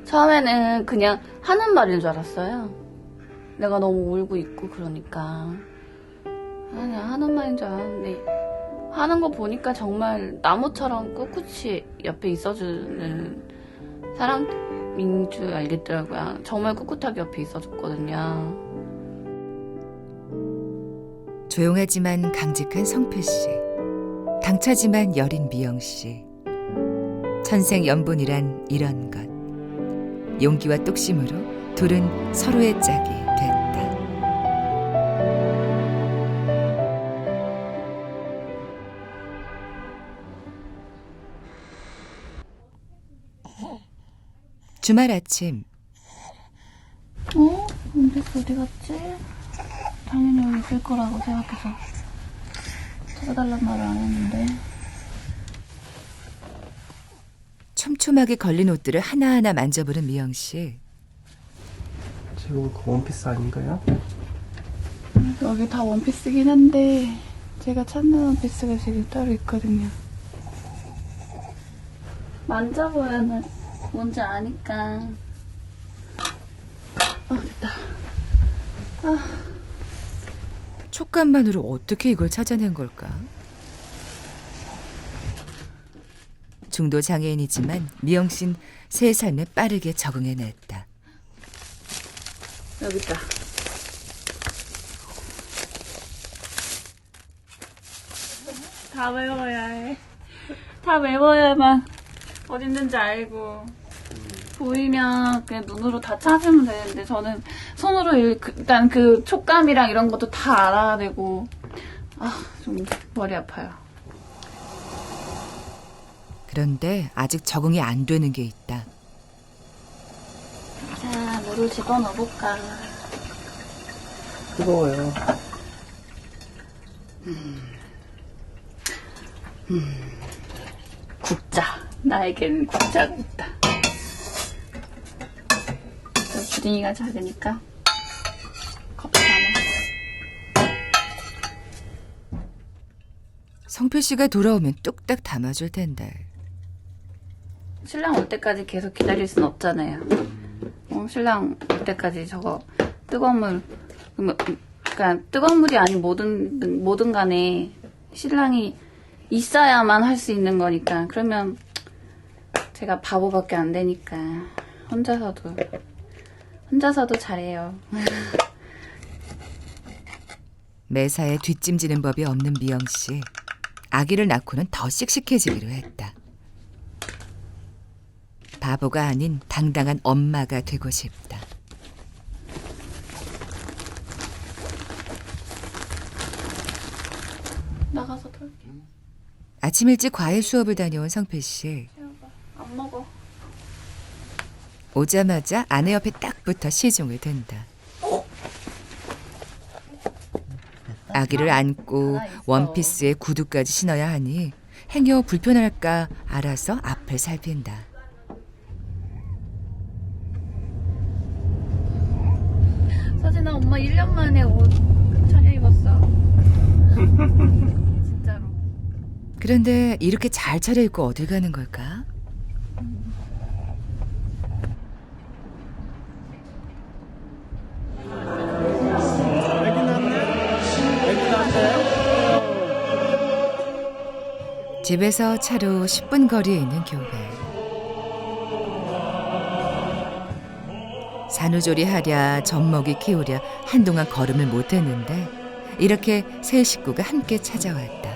처음에는 그냥 하는 말인 줄 알았어요. 내가 너무 울고 있고 그러니까 그냥 하는 말인 줄 알았는데, 하는 거 보니까 정말 나무처럼 꿋꿋이 옆에 있어주는 사람인 줄 알겠더라고요. 정말 꿋꿋하게 옆에 있어줬거든요. 조용하지만 강직한 성필 씨, 당차지만 여린 미영 씨. 천생연분이란 이런 것. 용기와 뚝심으로 둘은 서로의 짝이 됐다. 주말 아침, 원피스 어디 갔지? 당연히 여기 있을 거라고 생각해서 찾아달란 말을 안 했는데. 촘촘하게 걸린 옷들을 하나하나 만져보는 미영 씨. 지금 그 원피스 아닌가요? 여기 다 원피스긴 한데 제가 찾는 원피스가 지금 따로 있거든요. 만져보면은 뭔지 아니까. 됐다. 촉감만으로 어떻게 이걸 찾아낸 걸까? 중도 장애인이지만 미영 씨는 새 삶에 빠르게 적응해냈다. 여기 있다. 다 외워야 해. 다 외워야만 어딨는지 알고. 보이면 그냥 눈으로 다 찾으면 되는데 저는 손으로 일단 그 촉감이랑 이런 것도 다 알아야 되고 좀 머리 아파요. 그런데 아직 적응이 안 되는 게 있다. 자, 물을 집어넣어볼까. 뜨거워요. 국자. 나에게는 국자가 있다. 주둥이가 작으니까 컵 담아. 성필 씨가 돌아오면 뚝딱 담아줄 텐데. 신랑 올 때까지 계속 기다릴 순 없잖아요. 신랑 올 때까지 저거 뜨거운 물, 그러니까 뜨거운 물이 아닌 뭐든 간에 신랑이 있어야만 할 수 있는 거니까. 그러면 제가 바보밖에 안 되니까 혼자서도 잘해요. 매사에 뒷짐지는 법이 없는 미영 씨. 아기를 낳고는 더 씩씩해지기로 했다. 바보가 아닌 당당한 엄마가 되고 싶다. 나가서 털게. 아침 일찍 과외 수업을 다녀온 성필 씨. 안 먹어. 오자마자 아내 옆에 딱 붙어 시중을 든다. 아기를 안고 원피스에 구두까지 신어야 하니 행여 불편할까 알아서 앞을 살핀다. 서진아, 엄마 1년 만에 옷 차려입었어. 진짜로. 그런데 이렇게 잘 차려입고 어딜 가는 걸까? 집에서 차로 10분 거리에 있는 교회. 산후조리 하랴 젖먹이 키우랴 한동안 걸음을 못했는데 이렇게 세 식구가 함께 찾아왔다.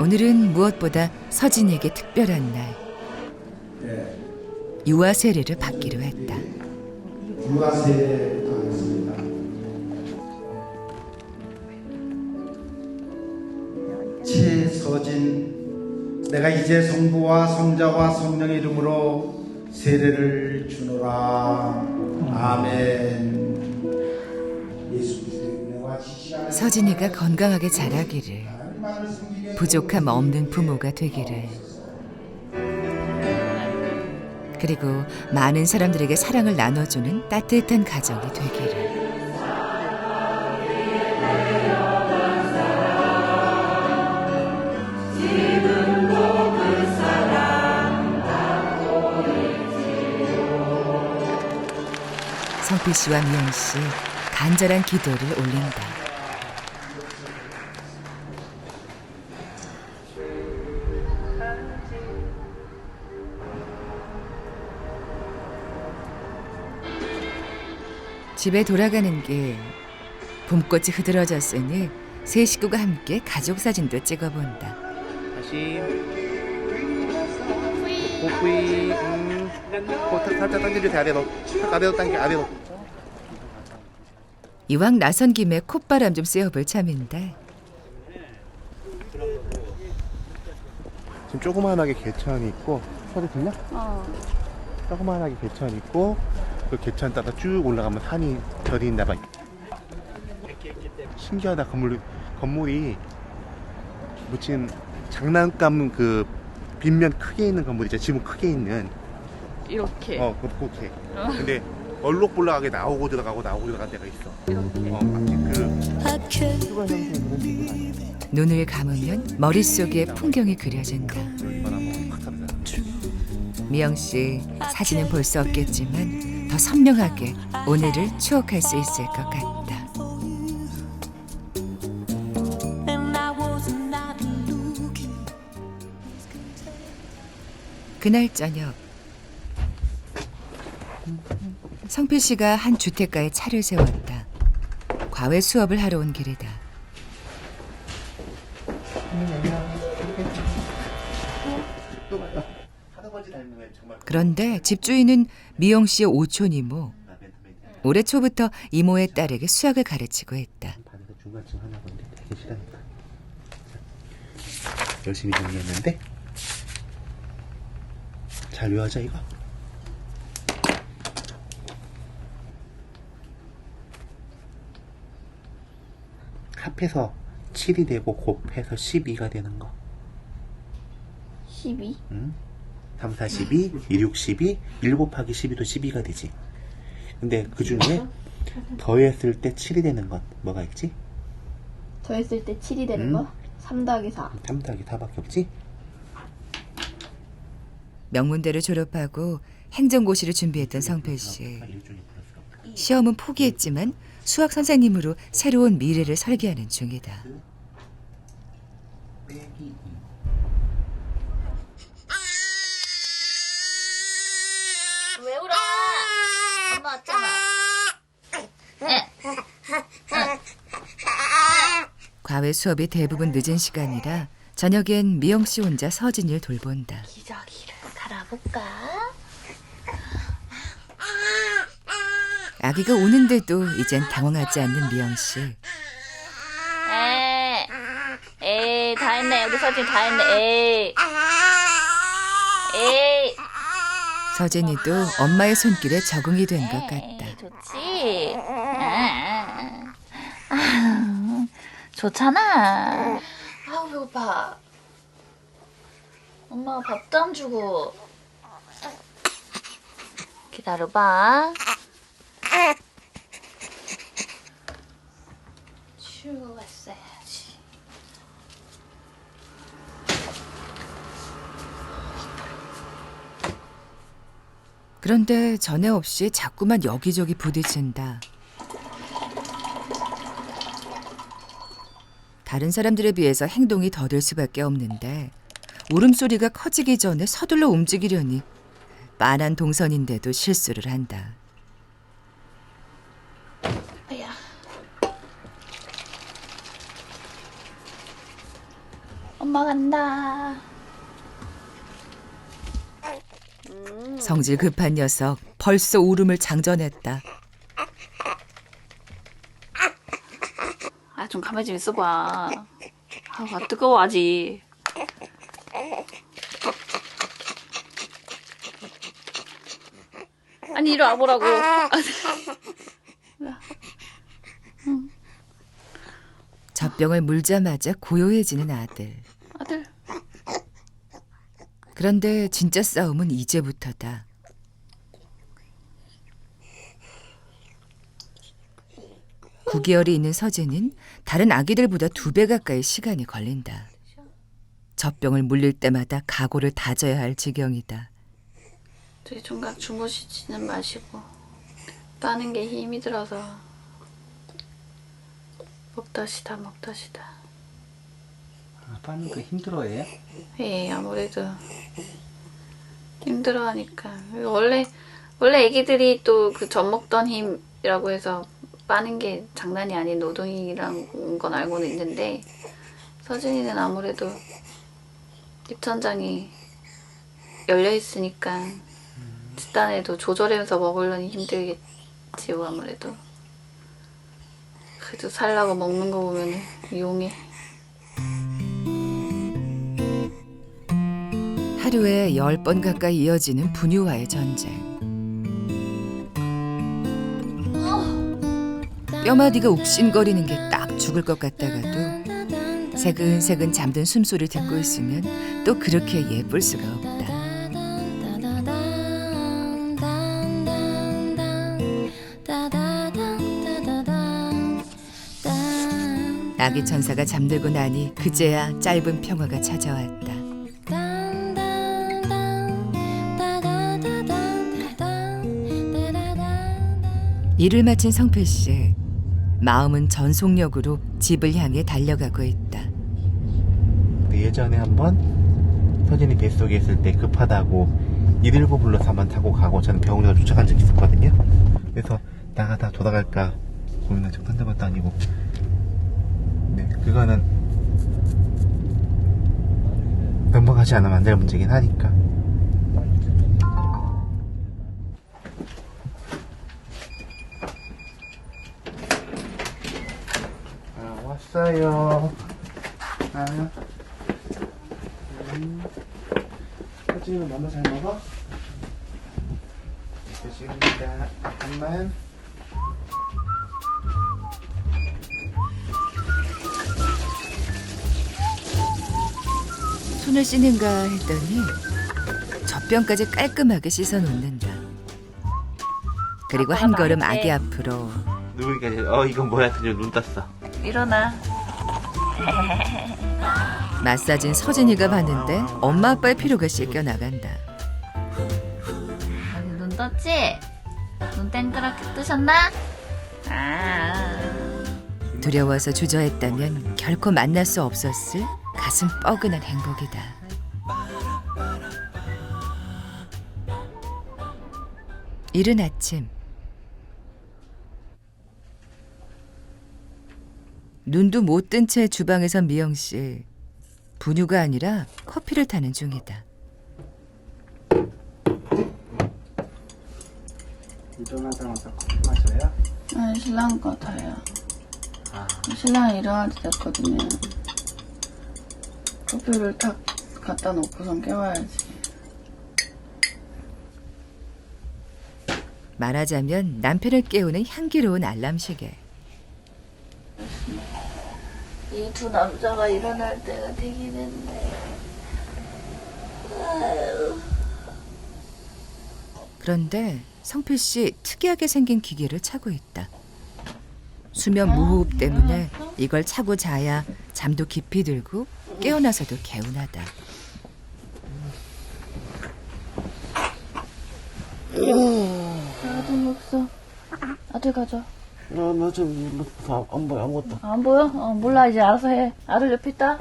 오늘은 무엇보다 서진이에게 특별한 날. 유아 세례를 받기로 했다. 유아 세례 하겠습니다. 최서진, 내가 이제 성부와 성자와 성령의 이름으로 세례를 주노라. 아멘. 예수 그리스도의 은혜와 지시가 서진이가 건강하게 자라기를, 부족함 없는 부모가 되기를, 그리고 많은 사람들에게 사랑을 나눠주는 따뜻한 가정이 되기를. 성필 씨와 미영 씨 간절한 기도를 올린다. 집에 돌아가는 길, 봄꽃이 흐드러졌으니 세 식구가 함께 가족 사진도 찍어본다. 다시 호프이 살짝 당겨주세요. 아래로 당겨 아래로. 이왕 나선 김에 콧바람 좀 쐬어볼 참인데 지금 조그만하게 개천이 있고 소리 들려? 조그만하게 개천이 있고 그 개천 따라 쭉 올라가면 산이 절이 있나 봐. 신기하다. 건물이 무슨 장난감 그 빗면 크게 있는 건물이죠. 지금 크게 있는 이렇게. 그렇게. 근데 얼룩볼락하게 나오고 들어가고 데가 있어. 마치 눈을 감으면 머릿속에 풍경이 그려진다. 미영 씨 사진은 볼 수 없겠지만 더 선명하게 오늘을 추억할 수 있을 것 같다. 그날 저녁 성필 씨가 한 주택가에 차를 세웠다. 과외 수업을 하러 온 길이다. 할아버지 닮으면 정말 그런데 집주인은 미영 씨의 오촌 이모. 올해 초부터 이모의 딸에게 수학을 가르치고 했다. 반에서 중간쯤 하나 본데 되게 싫어한다. 열심히 정리했는데 잘 외워져 이거. 합해서 7이 되고 곱해서 12가 되는 거. 12? 응? 3, 4, 12, 2, 6, 12, 1 곱하기 12도 12가 되지. 근데 그 중에 더했을 때 7이 되는 건 뭐가 있지? 더했을 때 7이 되는 거? 3 더하기 4. 3 더하기 4밖에 없지? 명문대를 졸업하고 행정고시를 준비했던 성필 씨. 시험은 포기했지만 수학 선생님으로 새로운 미래를 설계하는 중이다. 왜 울어? 엄마 왔잖아. 과외 수업이 대부분 늦은 시간이라 저녁엔 미영 씨 혼자 서진이를 돌본다. 기저귀를 갈아볼까? 아기가 우는데도 이젠 당황하지 않는 미영 씨. 에이, 다 했네. 여기 서진 다 했네. 에이. 서진이도 엄마의 손길에 적응이 된 것 같다. 좋지? 좋잖아. 아우, 배고파. 엄마가 밥도 안 주고. 기다려봐. 치우고 왔어야지. 그런데 전에 없이 자꾸만 여기저기 부딪힌다. 다른 사람들에 비해서 행동이 더딜 수밖에 없는데 울음소리가 커지기 전에 서둘러 움직이려니 빤한 동선인데도 실수를 한다. 아야. 엄마 간다. 성질 급한 녀석 벌써 울음을 장전했다. 아, 좀 가만히 좀 있어봐. 아, 뜨거워 아직. 아니, 이리 와보라고. 젖병을 물자마자 고요해지는 아들. 아들. 그런데 진짜 싸움은 이제부터다. (9개월이) 있는 서진은 다른 아기들보다 2배 가까이 시간이 걸린다. 젖병을 물릴 때마다 각오를 다져야 할 지경이다. 저희 총각 주무시지는 마시고 따는 게 힘이 들어서 먹다 쉬다. 아빠는 그 힘들어해? 예, 아무래도 힘들어하니까. 원래 애기들이 또 그 젖 먹던 힘이라고 해서 빠는 게 장난이 아닌 노동이란 건 알고는 있는데, 서진이는 아무래도 입천장이 열려 있으니까 뒷단에도 조절하면서 먹으려니 힘들겠지요. 아무래도 그래도 살라고 먹는 거 보면 이용해. 하루에 10번 가까이 이어지는 분유와의 전쟁. 뼈마디가 욱신거리는 게 딱 죽을 것 같다가도 새근새근 잠든 숨소리 듣고 있으면 또 그렇게 예쁠 수가 없다. 아기 천사가 잠들고 나니 그제야 짧은 평화가 찾아왔다. 일을 마친 성필 씨. 마음은 전속력으로 집을 향해 달려가고 있다. 예전에 한번 서진이 뱃속에 있을 때 급하다고 119 불러서 한번 타고 가고 저는 병원에 쫓아간 적이 있었거든요. 그래서 나가다 돌아갈까 고민한 적 한두 번도 아니고, 네, 그거는 넘어가지 않으면 안 될 문제긴 하니까. 왔어요. 서진이는 맘마 잘 먹어? 드십니다. 잠깐만. 손을 씻는가 했더니 젖병까지 깔끔하게 씻어 놓는다. 그리고 한 걸음 아기 앞으로. 누구니까 이건 뭐야? 드디어 눈 떴어. 일어나. 마사지는 서진이가 봤는데 엄마 아빠의 피로가 씻겨 나간다. 눈 떴지? 눈 땡그랗게 뜨셨나? 두려워서 주저했다면 결코 만날 수 없었을 가슴 뻐근한 행복이다. 이른 아침 눈도 못 뜬 채 주방에서 미영 씨 분유가 아니라 커피를 타는 중이다. 일어나자마자 커피 마셔요? 아, 신랑 거 타요. 신랑이 일어날 때 됐거든요. 커피를 탁 갖다 놓고선 깨워야지. 말하자면 남편을 깨우는 향기로운 알람 시계. 이 두 남자가 일어날 때가 되긴 했네. 그런데 성필 씨 특이하게 생긴 기계를 차고 있다. 수면 무호흡 때문에 이걸 차고 자야 잠도 깊이 들고 깨어나서도 개운하다. 아들 없어. 아들 가져. 나 좀 안 보여 아무것도. 안 보여? 몰라. 이제 알아서 해. 아들 옆에 있다.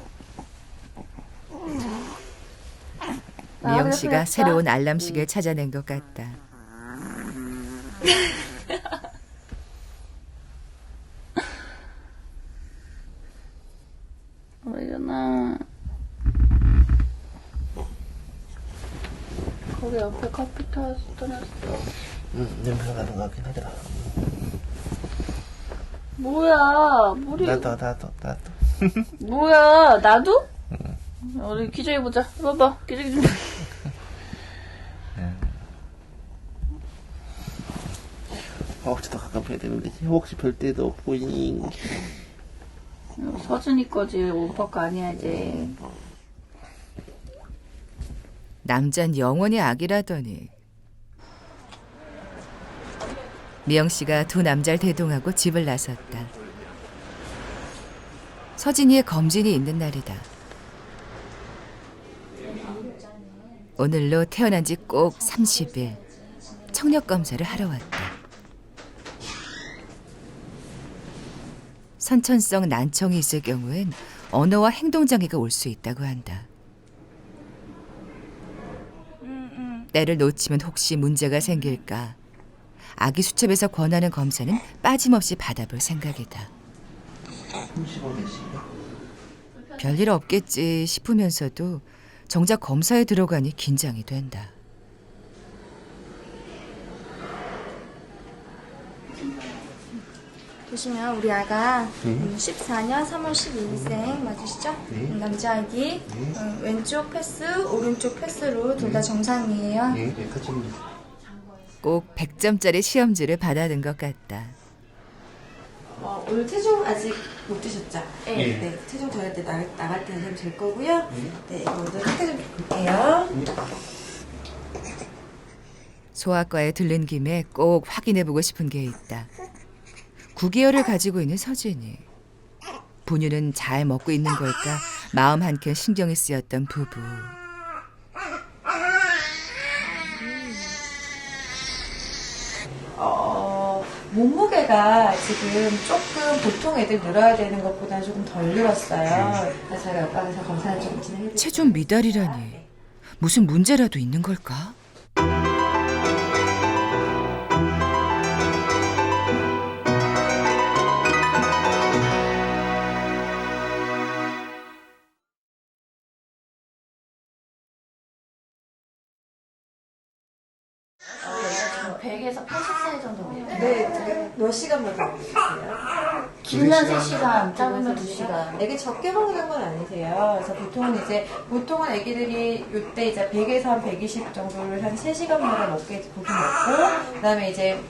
미영 씨가 새로운 알람 시계를 찾아낸 것 같다. 일어나. 거기 옆에 커피 떠났어. 냄새가 나는 것 같긴 하더라. 뭐야? 물이. 나도. 뭐야? 나도? 우리 기저귀 보자. 봐봐. 기저귀 좀. 혹시 더 가까이 되는데 혹시 별 데도 없고 서준이 거지. 오빠 거 아니야 이제. 남잔 영원히 악이라더니. 미영 씨가 두 남자를 대동하고 집을 나섰다. 서진이의 검진이 있는 날이다. 오늘로 태어난 지 꼭 30일 청력 검사를 하러 왔다. 선천성 난청이 있을 경우엔 언어와 행동 장애가 올 수 있다고 한다. 때를 놓치면 혹시 문제가 생길까 아기 수첩에서 권하는 검사는 빠짐없이 받아볼 생각이다. 별일 없겠지 싶으면서도 정작 검사에 들어가니 긴장이 된다. 보시면 우리 아가 14년 3월 12일생 맞으시죠? 남자아기 왼쪽 패스, 오른쪽 패스로 둘 다 정상이에요. 꼭 100점짜리 시험지를 받아든 것 같다. 오늘 체중 아직 못 드셨죠? 네. 체중 더 할 때 나갈 때 하면 될 거고요. 네, 이거 오늘 상태 좀 볼게요. 소아과에 들른 김에 꼭 확인해보고 싶은 게 있다. 9개월을 가지고 있는 서진이. 분유는 잘 먹고 있는 걸까 마음 한켠 신경이 쓰였던 부부. 몸무게가 지금 조금 보통 애들 늘어야 되는 것보다는 조금 덜 늘었어요. 그래서 저희 옆방에서 검사를 좀 진행해드릴게요. 체중 미달이라니. 무슨 문제라도 있는 걸까? 100에서 80세 정도 돼요. 네, 몇 시간마다 먹으세요? 길면 3시간, 짧으면 2시간. 애기 적게 먹는 건 아니세요. 그래서 보통은 애기들이 이때 이제 100에서 한 120 정도를 한 3시간마다 보통 먹고, 그다음에 이제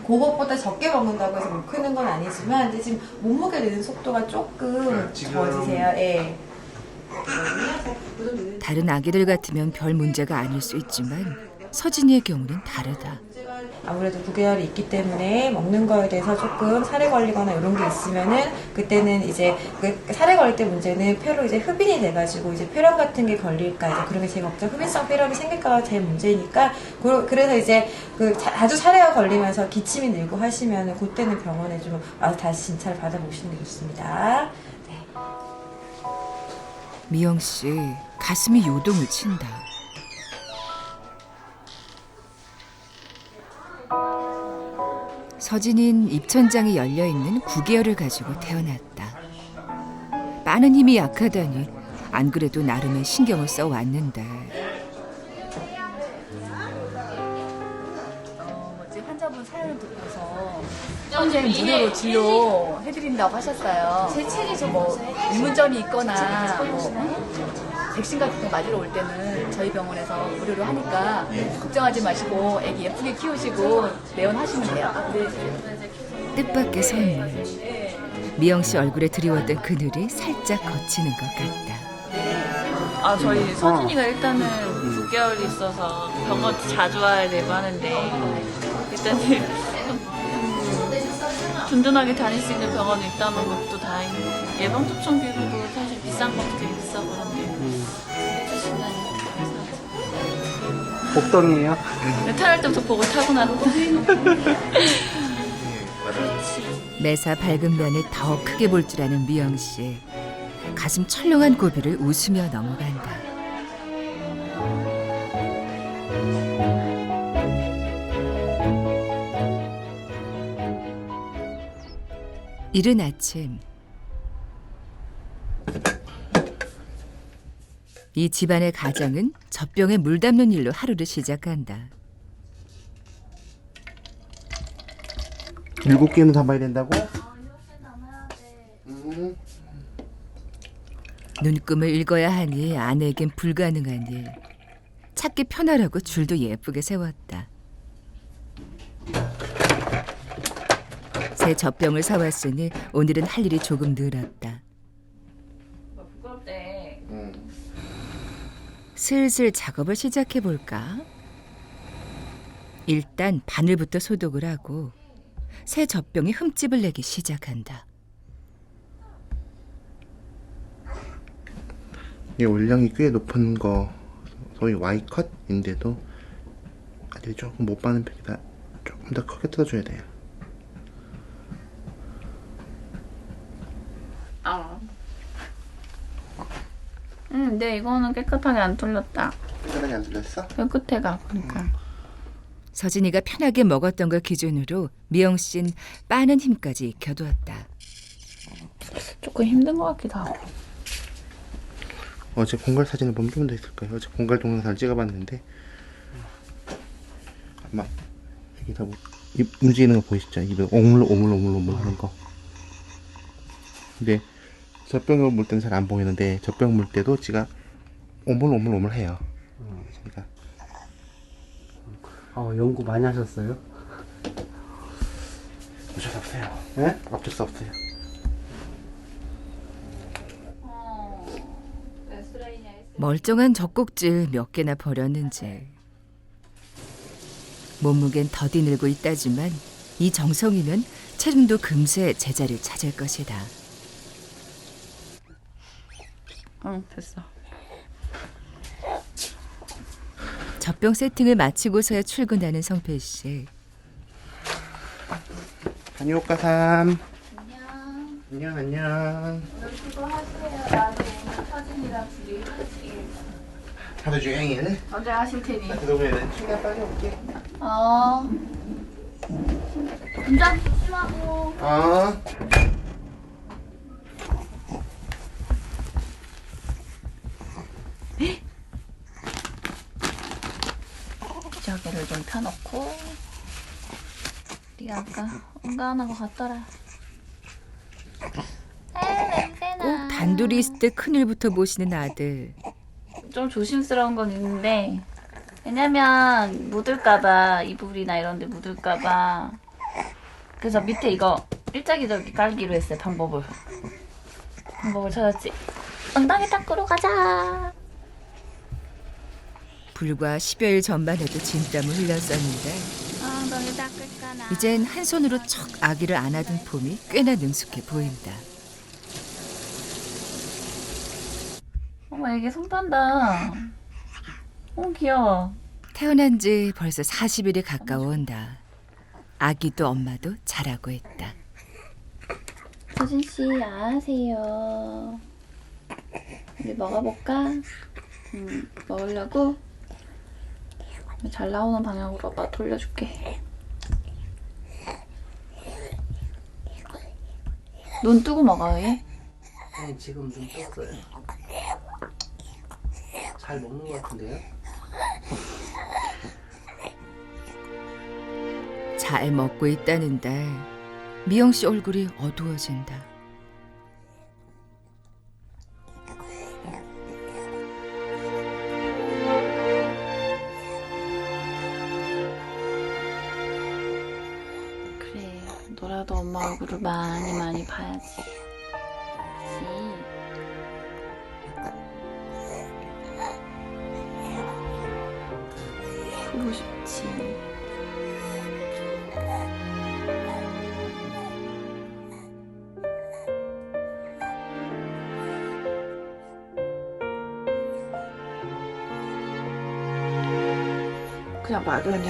그것보다 적게 먹는다고 해서 못 크는 건 아니지만, 근데 지금 몸무게 느는 속도가 조금 더지세요. 예. 다른 아기들 같으면 별 문제가 아닐 수 있지만 서진이의 경우는 다르다. 아무래도 9개월이 있기 때문에 먹는 거에 대해서 조금 살에 걸리거나 이런 게 있으면은 그때는 이제 그 살에 걸릴 때 문제는 폐로 이제 흡인이 돼가지고 이제 폐렴 같은 게 걸릴까 이제 그런 게 제일 걱정. 흡인성 폐렴이 생길까가 제일 문제니까 그래서 이제 그 아주 살에 걸리면서 기침이 늘고 하시면은 그때는 병원에 좀 와서 다시 진찰을 받아보시는 게 좋습니다. 네. 미영 씨 가슴이 요동을 친다. 서진인 입천장이 열려있는 9개월을 가지고 태어났다. 빠는 힘이 약하다니 안 그래도 나름의 신경을 써왔는데 환자분 사연을 듣고서 선생님 무료로 진료해드린다고 하셨어요. 제 책이 좀 뭐 의문점이 있거나 백신 같은 거 맞으러 올 때는 저희 병원에서 무료로 하니까 걱정하지 마시고 애기 예쁘게 키우시고 내원하시면 돼요. 뜻밖의 선물. 미영 씨 얼굴에 드리웠던 그늘이 살짝 거치는 것 같다. 저희 서진이가 일단은 9개월이 있어서 병원 자주 와야 되고 하는데 일단은 든든하게 다닐 수 있는 병원이 있다는 것도 다행이고 예방접종비도 사실 비싼 것도 되게 비싸고 그런데 해주신다니 감사하죠. 복덩이에요? 태어날 때부터 복을 타고났고 매사 밝은 면을 더 크게 볼 줄 아는 미영 씨. 가슴 철렁한 고비를 웃으며 넘어간다. 이른 아침 이 집안의 가장은 젖병에 물 담는 일로 하루를 시작한다. 7개는 담아야 된다고? 눈금을 읽어야 하니 아내에겐 불가능한 일. 찾기 편하라고 줄도 예쁘게 세웠다. 새 젖병을 사왔으니 오늘은 할 일이 조금 늘었다. 부끄럽대. 슬슬 작업을 시작해볼까? 일단 바늘부터 소독을 하고 새 젖병에 흠집을 내기 시작한다. 이 올량이 꽤 높은 거 소위 Y컷인데도 아직 조금 못 빠는 편이라 조금 더 크게 뜯어줘야 돼요. 근데 이거는 깨끗하게 안 뚫렸다. 깨끗하게 안 뚫렸어? 끝에가 보니까. 서진이가 편하게 먹었던 걸 기준으로 미영 씨는 빠는 힘까지 익혀두었다. 조금 힘든 것 같기도 하고. 어제 공갈 사진을 보면 좀 더 있을 거예요. 어제 공갈 동영상을 찍어봤는데 아마 여기다 뭐 입 움직이는 거 보이시죠? 입에 오물오물 하는 거. 근데 젖병을 물 때는 잘 안 보이는데 젖병 물 때도 지가 오물 해요. 그러니까 연구 많이 하셨어요? 어쩔 수 없어요. 네? 어쩔 수 없어요. 멀쩡한 젖꼭질 몇 개나 버렸는지. 몸무게는 더디 늘고 있다지만 이 정성이면 체중도 금세 제자리를 찾을 것이다. 응, 됐어. 젖병 세팅을 마치고서야 출근하는 성필 씨. 다녀올까 삼. 안녕. 오늘 수고하세요. 나도 오늘 서진이랑 둘이 하루 종일. 언제 하실 테니? 그러면은 시간 빨리 올게. 운전 조심하고. 가게를 좀 펴놓고 네가 아까 응가하는 거 같더라. 꼭 단둘이 있을 때 큰일부터 보시는 아들. 좀 조심스러운 건 있는데 왜냐면 묻을까봐 이불이나 이런 데 묻을까봐 그래서 밑에 이거 일자기저기 깔기로 했어요. 방법을 찾았지. 엉덩이 닦으러 가자. 불과 10여일 전만 해도 진땀을 흘렸었는데 엉덩이 닦을까나. 이젠 한 손으로 척 아기를 안아둔 폼이 꽤나 능숙해 보인다. 어머 애기 손 딴다. 귀여워. 태어난 지 벌써 40일이 가까워온다. 아기도 엄마도 잘하고 있다. 수진씨 안녕하세요. 우리 먹어볼까? 먹으려고? 잘 나오는 방향으로 아빠 돌려줄게. 눈 뜨고 먹어요 얘? 네, 지금 좀 떴어요. 잘 먹는 것 같은데요? 잘 먹고 있다는데 미영 씨 얼굴이 어두워진다. 그래 너라도 엄마 얼굴을 많이 봐야지. 보고 싶지. 그냥 막연히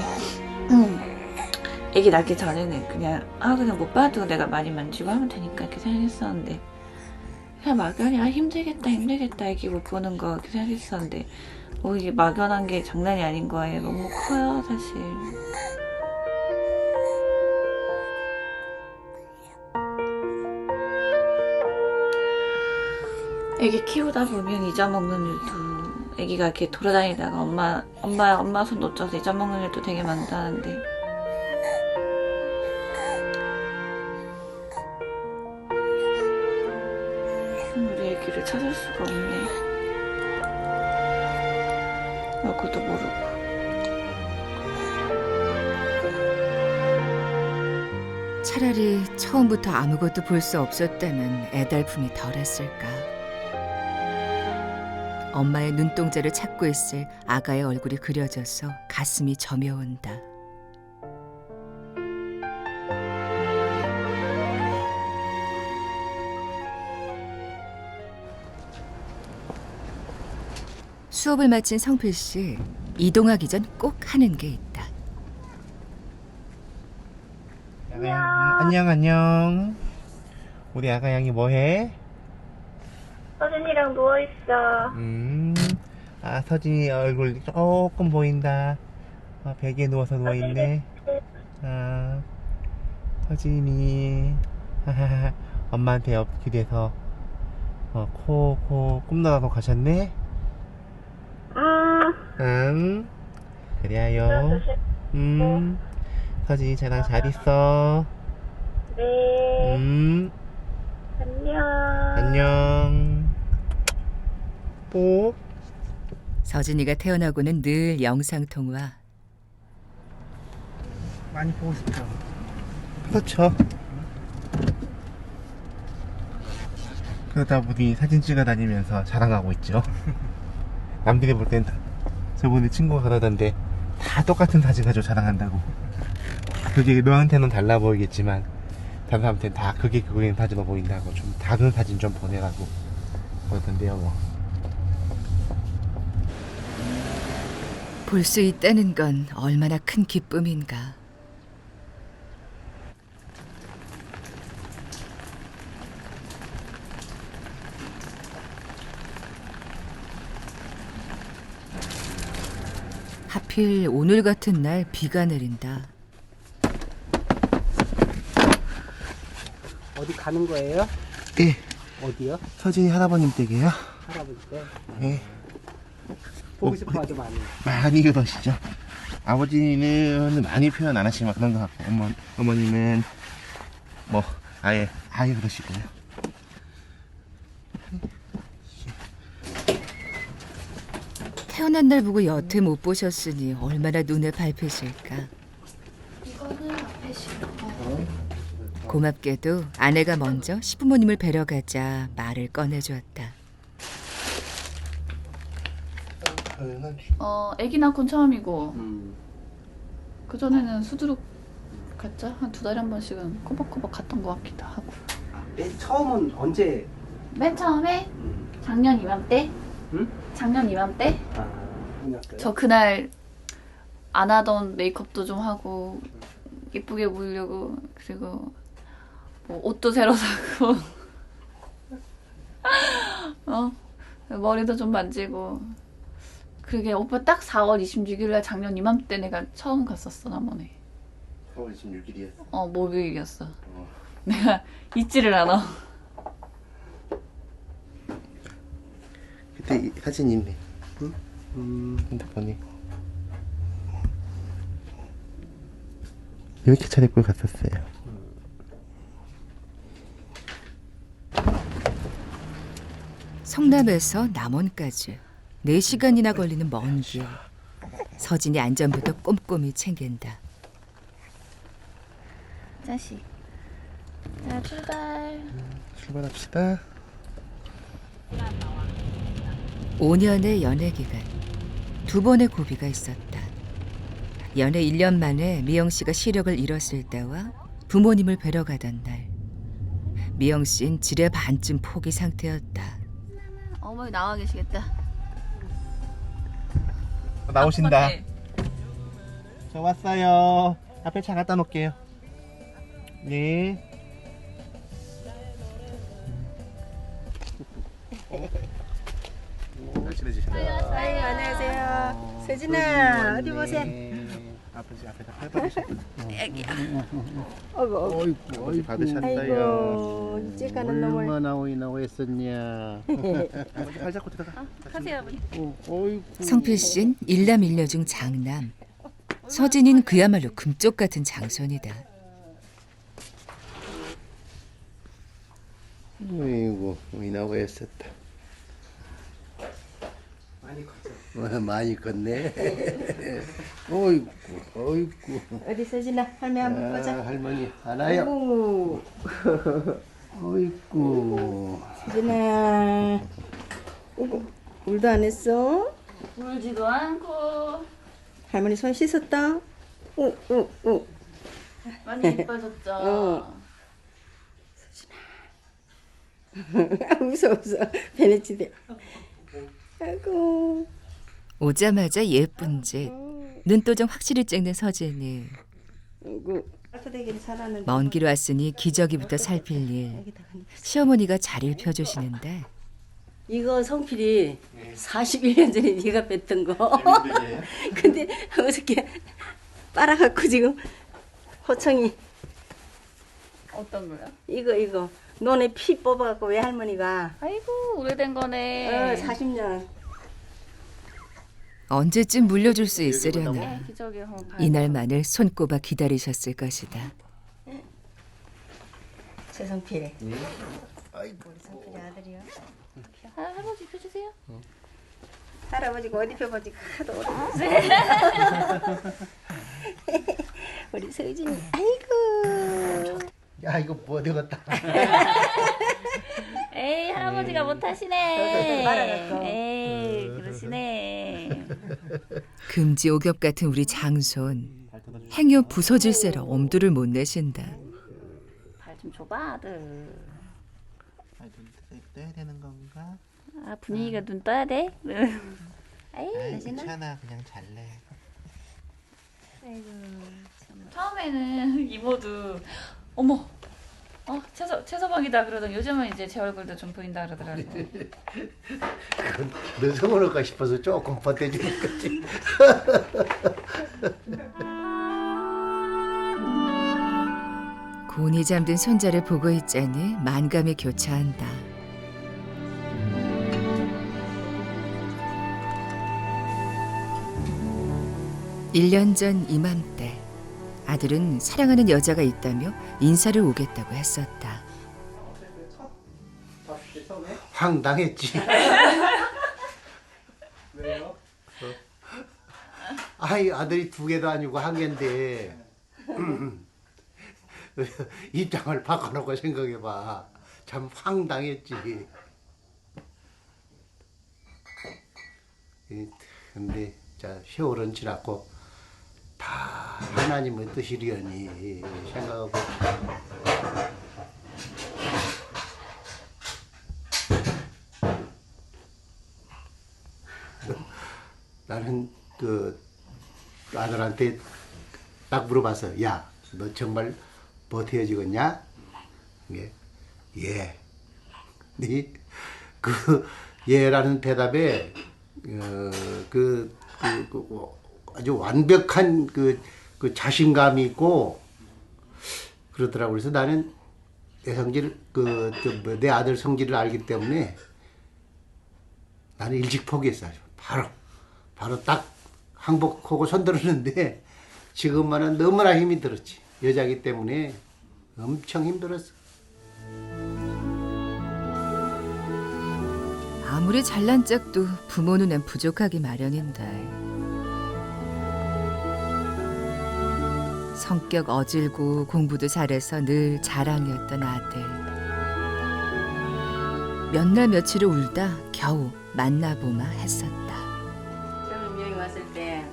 애기 낳기 전에는 그냥 못 봐도 내가 많이 만지고 하면 되니까 이렇게 생각했었는데 그냥 막연히 힘들겠다 애기 못 보는 거 이렇게 생각했었는데 이게 막연한 게 장난이 아닌 거예요. 너무 커요 사실. 애기 키우다 보면 잊어먹는 일도 애기가 이렇게 돌아다니다가 엄마 손 놓쳐서 잊어먹는 일도 되게 많다는데 우리 애기를 찾을 수가 없네. 얼굴도 모르고. 차라리 처음부터 아무것도 볼 수 없었다면 애달픔이 덜했을까. 엄마의 눈동자를 찾고 있을 아가의 얼굴이 그려져서 가슴이 저며온다. 수업을 마친 성필 씨, 이동하기 전 꼭 하는 게 있다. 안녕. 우리 아가 양이 뭐해? 서준이랑 누워있어. 서진이 얼굴 조금 보인다. 베개에 누워서 누워있네. 서진이 엄마한테 기대서 꿈나라로 가셨네? 응. 그래요. 서진이 쟤랑 잘 있어. 네. 안녕. 뽀. 서진이가 태어나고는 늘 영상통화. 많이 보고 싶죠? 그렇죠. 그러다 보니 사진 찍어 다니면서 자랑하고 있죠. 남들이 볼 땐 저번에 친구가 그러던데 다 똑같은 사진 가지고 자랑한다고. 그게 너한테는 달라 보이겠지만 다른 사람한테는 다 그게 사진으로 보인다고. 좀 다른 사진 좀 보내라고 그러던데요. 뭐. 볼 수 있다는 건 얼마나 큰 기쁨인가. 하필 오늘 같은 날 비가 내린다. 어디 가는 거예요? 예. 어디요? 서진이 할아버님 댁이에요. 할아버지 때? 예. 보고 싶어 하죠 많이. 많이 그러시죠. 아버지는 많이 표현 안 하시지만 그런 것 같고 어머니는 뭐 아예 그러시고요. 태어난 날 보고 여태 못 보셨으니 얼마나 눈에 밟히실까. 이거는 앞에 실어. 고맙게도 아내가 먼저 시부모님을 뵈러 가자 말을 꺼내주었다. 아기 낳고는 처음이고 그 전에는 수두룩 갔죠? 한 2달에 한 번씩은 꼬박꼬박 갔던 것 같기도 하고. 맨 처음은 언제? 맨 처음에 작년 이맘때? 응? 작년 이맘때? 끝났어요? 저 그날 안 하던 메이크업도 좀 하고 예쁘게 보이려고, 그리고 뭐 옷도 새로 사고 머리도 좀 만지고. 그러게 오빠 딱 4월 26일 날 작년 이맘때 내가 처음 갔었어 남원에. 4월 26일이야. 목요일이었어. 내가 잊지를 않아. 그때 이 사진 있네. 핸드폰이. 이렇게 차려입고 갔었어요. 성남에서 남원까지 4시간이나 걸리는 먼 길. 서진이 안전부터 꼼꼼히 챙긴다. 자식. 자, 출발. 출발합시다. 5년의 연애 기간. 2번의 고비가 있었다. 연애 1년 만에 미영 씨가 시력을 잃었을 때와 부모님을 뵈러 가던 날. 미영 씨는 지뢰 반쯤 포기 상태였다. 어머니 나와 계시겠다. 나오신다. 저 왔어요. 앞에 차 갖다 놓을게요. 네. 잘 지내주신다. 아유, 안녕하세요. 서진아, 어디 보세요. 앞에다 팔 받으셨다. 어이구, 받으셨어요. 아이고, 일찍 가는 놈을. 얼마나 오이나 했었냐. 아버지 팔 잡고 들어가. 가세요 아버님. 어이구. 성필 씨는 일남 일녀 중 장남. 서진이는 그야말로 금쪽 같은 장손이다. 어이구, 오이나 했었다. 많이 컸어. 많이 컸네. 어이구, 어이구. 어디 서진아, 할머니 한번 보자. 할머니, 하나요? 아이고, 어이구. 서진아. 어이구, 물도 안 했어? 울지도 않고. 할머니 손 씻었다? 많이 예뻐졌죠. 웃어. 베네치대. 아이고. 오자마자 예쁜 짓. 눈도장 확실히 찍는 서진이. 아이고. 되긴 잘하는데. 먼 길 왔으니 기저귀부터 살필 일. 시어머니가 자리를 펴주시는데 이거 성필이 41년 전에 네가 뺐던 거. 근데 어저께 빨아갖고 지금 호청이. 어떤 거요? 이거 너네 피 뽑아갖고 왜 할머니가. 아이고 오래된 거네. 40년. 언제쯤 물려줄 수 있으려나. 기저귀 한번 봐요. 이날만을 손꼽아 기다리셨을 것이다. 최성필. 아이고, 우리 성필이 아들이요. 할아버지 펴주세요. 할아버지가 어디 펴보지 하도 오래. 우리 서진이. 아이고. 야, 이거 뭐 되겠다. 에이 할아버지가 못하시네. 말아갖고. 에이 그러시네. 금지 오겹 같은 우리 장손. 행여 부서질세라 엄두를 못 내신다. 발 좀 줘봐 아들. 눈 떠야 되는 건가? 아 분위기가 눈 떠야 돼? 아이 괜찮아, 그냥 잘래. 아이고 처음에는 이모도 어머 최서방이다 그러던 요즘은 이제 제 얼굴도 좀 보인다 그러더라고. 그건 너 성원할까 싶어서 조금 버텨주는 거지. 곤히 잠든 손자를 보고 있자니 만감이 교차한다. 1년 전 이맘때 아들은 사랑하는 여자가 있다며 인사를 오겠다고 했었다. 황당했지. 왜요? 아이 아들이 2개도 아니고 1개인데 입장을 바꿔놓고 생각해봐. 참 황당했지. 근데 자 세월은 지났고 다 하나님의 뜻이려니 생각하고 나는 그 아들한테 딱 물어봤어. 야, 너 정말 버텨지겠냐? 예. 예. 네? 그 예라는 대답에 아주 완벽한 그 자신감이 있고 그러더라고. 그래서 나는 내 성질 내 아들 성질을 알기 때문에 나는 일찍 포기했어. 바로 딱 항복하고 손들었는데 지금만은 너무나 힘이 들었지. 여자기 때문에 엄청 힘들었어. 아무리 잘난 짝도 부모 눈엔 부족하기 마련인데. 성격 어질고 공부도 잘해서 늘 자랑이었던 아들. 몇 날 며칠을 울다 겨우 만나보마 했었다. 처음에 미영이 왔을 때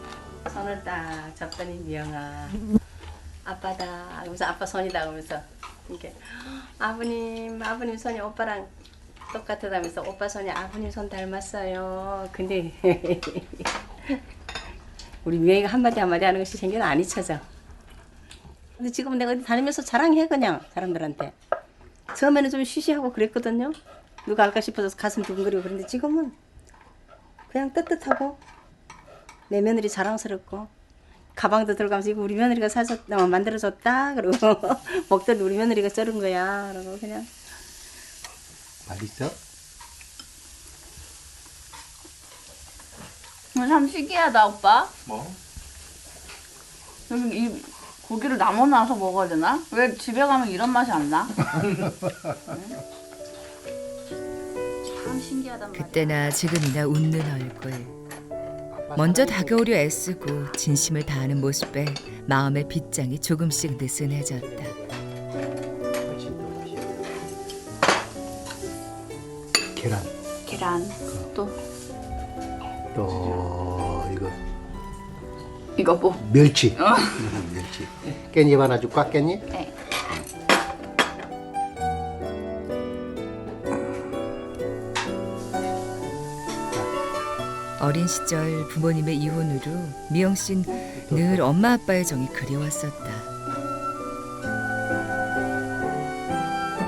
손을 딱 잡더니 미영아 아빠다 하면서 아빠 손이다 하면서 이렇게 아버님 손이 오빠랑 똑같다면서 오빠 손이 아버님 손 닮았어요. 근데 우리 미영이가 한마디 하는 것이 생겨는 안 잊혀져. 근데 지금 내가 어디 다니면서 자랑해 그냥 사람들한테. 처음에는 좀 쉬쉬하고 그랬거든요. 누가 알까 싶어서 가슴 두근거리고 그런데 지금은 그냥 떳떳하고 내 며느리 자랑스럽고 가방도 들어가면서 이거 우리 며느리가 사서 만들어줬다 그러고 먹던 우리 며느리가 썰은 거야 그러고 그냥. 맛있어? 참 신기하다 오빠. 뭐? 여기 이 고기를 남아놔서 먹어야 되나? 왜 집에 가면 이런 맛이 안 나? 참 신기하단 말이야. 그때나 지금이나 웃는 얼굴. 먼저 다가오려 애쓰고 진심을 다하는 모습에 마음의 빗장이 조금씩 느슨해졌다. 계란 또 이거 뭐? 멸치. 멸치. 깻잎 하나 줄까? 깻잎? 네. 어린 시절 부모님의 이혼으로 미영 씨는 늘 엄마 아빠의 정이 그리웠었다.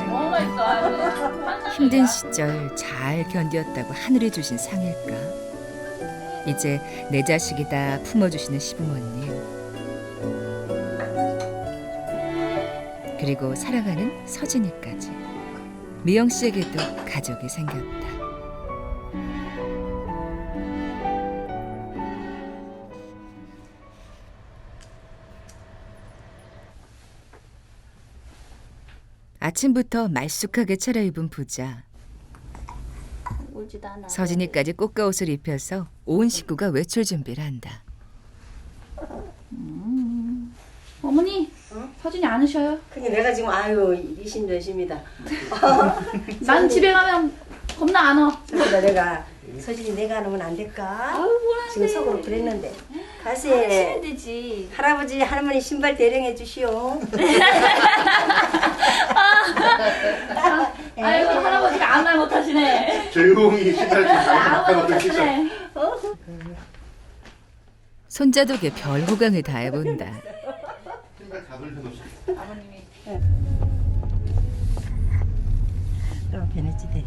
뭐가 있어? 힘든 시절 잘 견뎠다고 하늘이 주신 상일까? 이제 내 자식이다 품어주시는 시부모님. 그리고 사랑하는 서진이까지. 미영 씨에게도 가족이 생겼다. 아침부터 말쑥하게 차려입은 부자. 울지도 않아. 서진이까지 꽃가옷을 입혀서 온 식구가 외출 준비를 한다. 어머니, 서진이 안 오셔요? 그게 내가 지금 아유 이심전심이다. 난 집에 가면 겁나 안 와. 그러다 내가 서진이 내가 안 오면 안 될까? 지금 속으로 그랬는데 가세. 치면 되지. 할아버지 할머니 신발 대령해 주시오. 아이고 할아버지가 아무 말 못하시네. 조용히 신발 좀 손자 덕에 별 호강을 다해본다. 신발 다 돌려놓으시. 아버님이. 변했지 돼.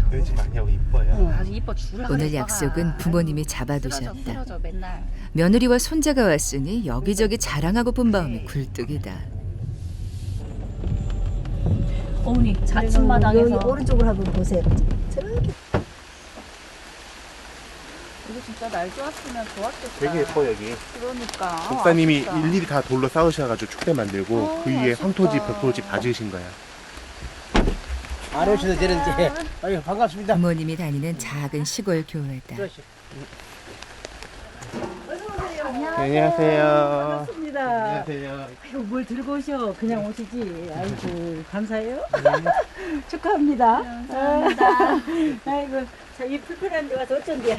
그러지 마냐고 이뻐요. 아주 이뻐 죽으라. 오늘 약속은 부모님이 잡아두셨다. 쓰러져 맨날. 며느리와 손자가 왔으니 여기저기 자랑하고 본 마음이 굴뚝이다. 어머니 좌측마당에서 여기 오른쪽으로 한번 보세요. 저렇게. 이게 진짜 날 좋았으면 좋았겠다. 되게 예뻐 여기. 그러니까. 목사님이 아쉽다. 일일이 다 돌로 쌓으셔가지고 축대 만들고 그 위에 아쉽다. 황토지 벽돌지 밭으신 거야. 안 오셔도 되는데. 아유, 반갑습니다. 부모님이 다니는 작은 시골 교회다. 안녕하세요. 반갑습니다. 안녕하세요. 아이고, 뭘 들고 오셔. 그냥 오시지. 아이고, 감사해요. 축하합니다. 감사합니다. 아이고, 이 불편한 데 와서 어쩐디야.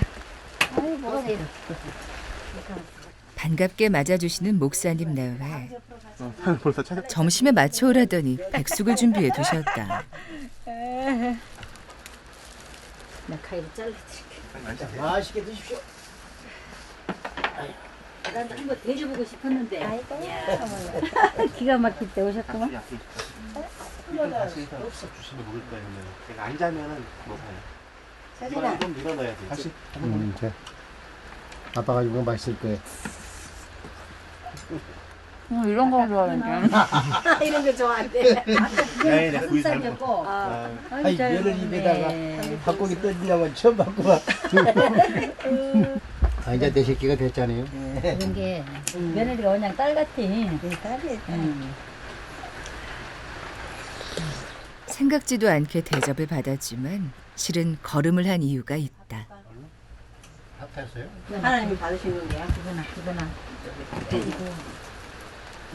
아이고, 오세요. 반갑게 맞아주시는 목사님 내외. 벌써 찾아. 점심에 맞춰 오라더니 백숙을 준비해 두셨다. 나 가위로 잘라드릴게. 맛있게 드십시오. 난 한번 대줘보고 싶었는데. 아이고, 기가 막힐 때 오셨구만. 없어 주시면 먹을 거예요. 내가 안 자면은 뭐 사요. 이거는 좀 밀어넣어야 돼. 다시. 자. 아빠가 이거 맛있을 거예요. 이런 거 좋아하는데. 이런 거 좋아한대. 네, 구이 잘 고 아이, 면을 입에다가 닭고기 떠지려고 처음 봤구만. 아, 이제 내 새끼가 됐잖아요. 그런 게 며느리가 그냥 딸 같아. 딸이. 생각지도 않게 대접을 받았지만 실은 걸음을 한 이유가 있다. 합했어요? 하나님이 받으시는 거야. 그거나.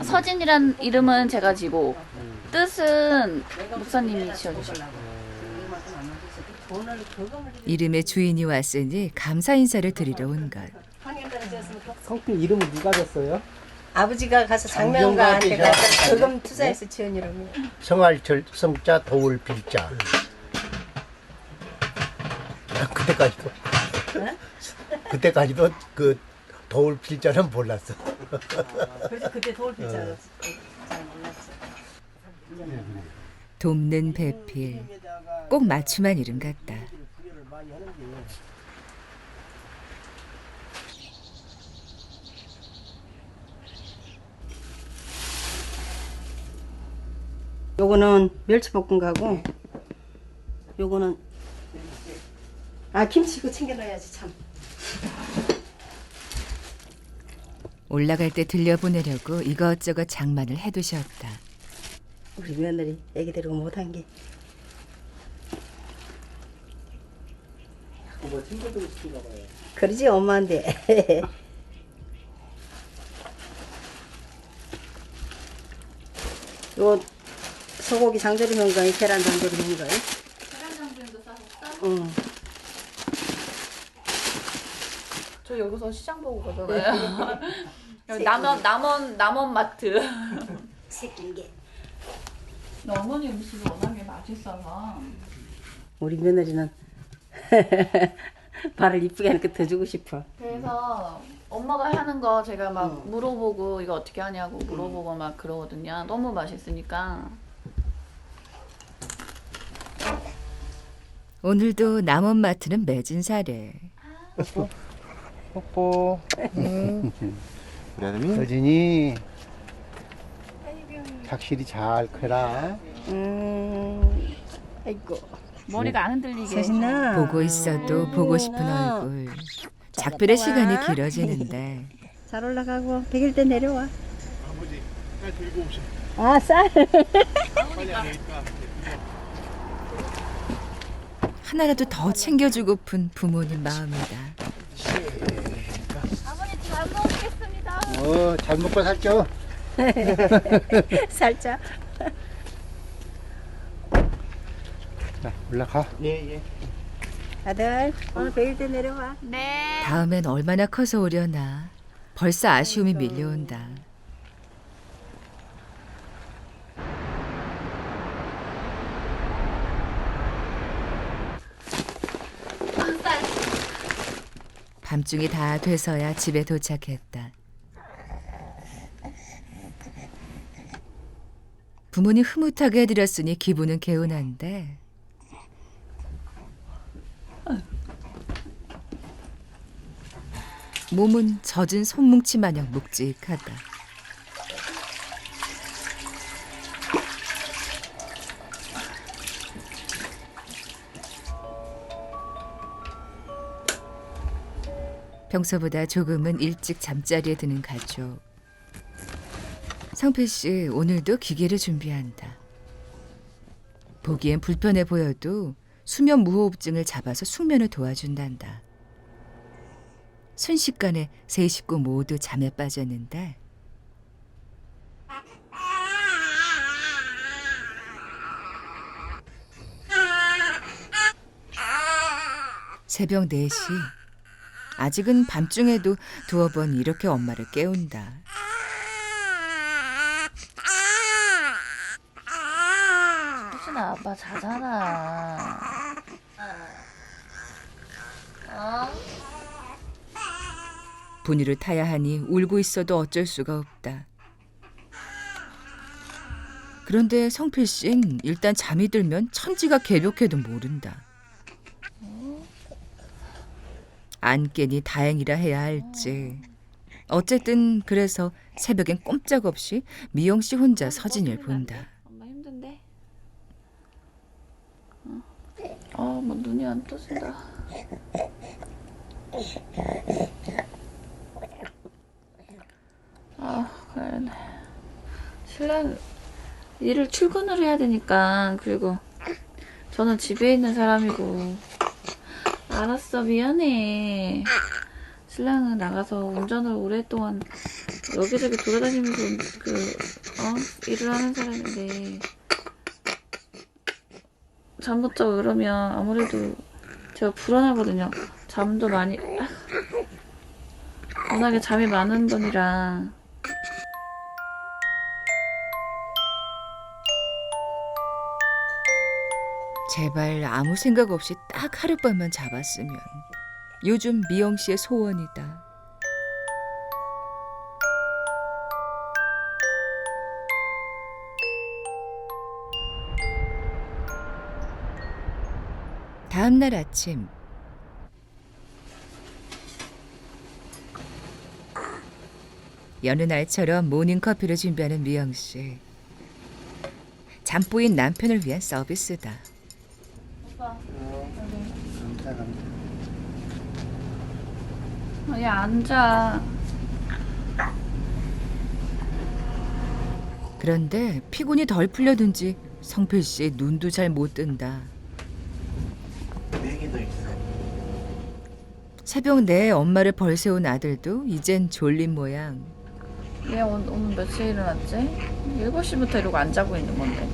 서진이란 이름은 제가 지고 뜻은 목사님이 지어주셨어요. 이름의 주인이 왔으니 감사 인사를 드리러 온 것. 성필 이름은 누가 줬어요? 아버지가 가서 장명가한테 가서 저금 투자해서 지은 이름이. 성알철 성자 도울 빌자. 그때까지도 그때까지도 그 도울 필자는 몰랐어. 그래서 그때 도울 필자를 잘 몰랐어. 돕는 배필. 꼭 맞춤한 이름 같다. 요거는 멸치볶음가고 요거는 김치 이거 챙겨놔야지 참. 올라갈 때 들려보내려고 이것저것 장만을 해두셨다. 우리 며느리 애기 데리고 못한 게. 뭐 챙겨주고 싶은가 봐요. 그러지 엄마한테. 요 소고기 장조림 한 거에 계란 장조림 한 거에. 계란 장조림도 싸셨어? 응. 저 여기서 시장 보고 가잖아요. 여기 남원 마트. 새끼 게. 어머니 음식이 워낙에 맛있어서. 우리 며느리는 발을 이쁘게 하니까 더 주고 싶어. 그래서 엄마가 하는 거 제가 막 물어보고 이거 어떻게 하냐고 물어보고 막 그러거든요. 너무 맛있으니까. 오늘도 남원마트는 매진 사례. 뽀뽀. 우리 아들이 서진이 확실히 잘 커라. 아이고. 머리가 안 흔들리게. 서진아. 보고 있어도 보고 싶은 얼굴. 작별의 시간이 길어지는데 잘 올라가고 100일 때 내려와. 아버지 쌀 들고 오셔. 아 쌀. 빨리 안 되니까. 하나라도 더 챙겨주고픈 부모님 마음이다. 아버님 잘 먹겠습니다. 잘 먹고 살죠. 살짝. 자, 올라가. 예. 아들 오늘 100일 때 내려와. 네. 다음엔 얼마나 커서 오려나. 벌써 아쉬움이 밀려온다. 밤중이 다 돼서야 집에 도착했다. 부모님 흐뭇하게 해드렸으니 기분은 개운한데 몸은 젖은 손뭉치 마냥 묵직하다. 평소보다 조금은 일찍 잠자리에 드는 가족. 성필 씨 오늘도 기계를 준비한다. 보기엔 불편해 보여도 수면 무호흡증을 잡아서 숙면을 도와준단다. 순식간에 세 식구 모두 잠에 빠졌는데 새벽 4시. 아직은 밤중에도 두어 번 이렇게 엄마를 깨운다. 수진아, 아빠 자잖아. 분유를 타야 하니 울고 있어도 어쩔 수가 없다. 그런데 성필 씨는 일단 잠이 들면 천지가 개벽해도 모른다. 안 깨니 다행이라 해야 할지. 어쨌든 그래서 새벽엔 꼼짝없이 미영 씨 혼자 서진이를 본다. 엄마 힘든데? 뭐 눈이 안 떠진다. 그래. 신랑 일을 출근을 해야 되니까. 그리고 저는 집에 있는 사람이고. 알았어, 미안해. 신랑은 나가서 운전을 오랫동안 여기저기 돌아다니면서 일을 하는 사람인데 잠 못 자고 그러면 아무래도 제가 불안하거든요. 잠도 많이 워낙에 잠이 많은 분이라. 제발 아무 생각 없이 딱 하룻밤만 잡았으면. 요즘 미영 씨의 소원이다. 다음 날 아침. 여느 날처럼 모닝커피를 준비하는 미영 씨. 잠보인 남편을 위한 서비스다. 얘 앉아. 그런데 피곤이 덜 풀려든지 성필 씨 눈도 잘 못 뜬다. 새벽 내에 엄마를 벌새운 아들도 이젠 졸린 모양. 얘 오늘 몇 시에 일어났지? 7시부터 이러고 안 자고 있는 건데.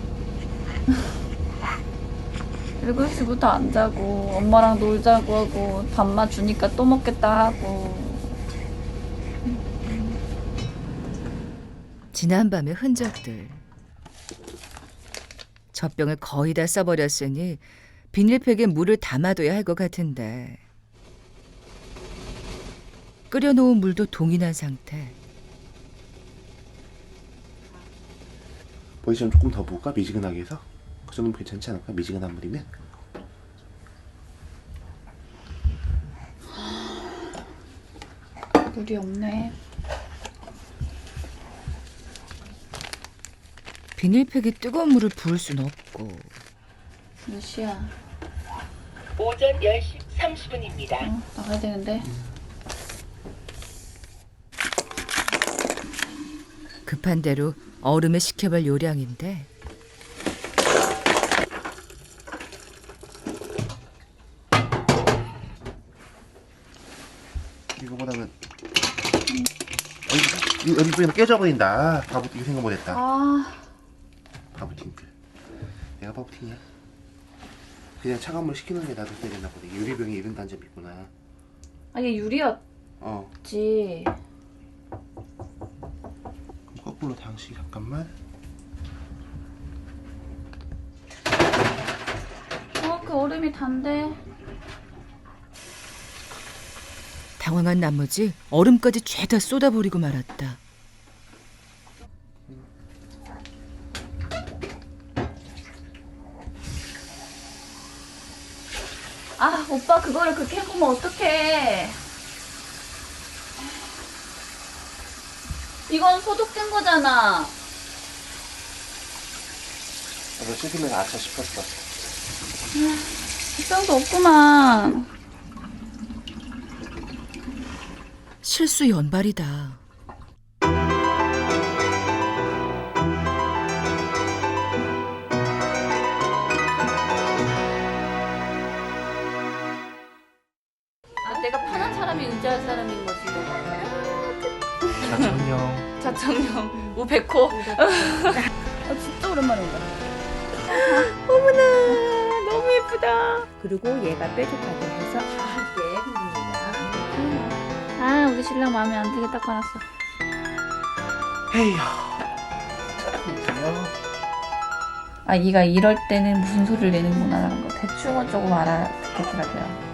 7시부터 안 자고 엄마랑 놀자고 하고 밥맛 주니까 또 먹겠다 하고. 지난밤의 흔적들. 젖병을 거의 다 써버렸으니 비닐팩에 물을 담아둬야 할 것 같은데 끓여놓은 물도 동이 난 상태. 보이시면 조금 더 부을까? 미지근하게 해서? 그 정도면 괜찮지 않을까? 미지근한 물이면? 물이 없네. 비닐팩에 뜨거운 물을 부을 순 없고. 몇 시야? 오전 10시 30분입니다. 나가야 되는데. 급한 대로 얼음에 식혀볼 요량인데 이거보다는 여기 쪽에는 깨져버린다. 바보 이거 생각 못했다. 바보팅들. 내가 바보팅이야? 그냥 차가운 물 식히는 게 나도 되겠나 보다. 유리병에 이런 단점이 있구나. 얘 유리였지. 그럼 거꾸로 당시 잠깐만. 그 얼음이 단데. 당황한 나머지 얼음까지 죄다 쏟아버리고 말았다. 오빠 그거를 그렇게 해보면 어떡해. 이건 소독된 거잖아. 이거 씻으면 아차 싶었어. 식당도 없구만. 실수 연발이다. 내가 편한 사람이 의지할 사람인 거지. 자청령. 자청령, 우백호. 진짜 오랜만에 온다. 어머나 너무 예쁘다. 그리고 얘가 뾰족하게 해서 함께 흔듭니다. 아, 우리 신랑 마음에 안 들게 닦아놨어. 헤이야. 아, 얘가 이럴 때는 무슨 소리를 내는구나라는 거 대충은 조금 알아듣겠더라고요.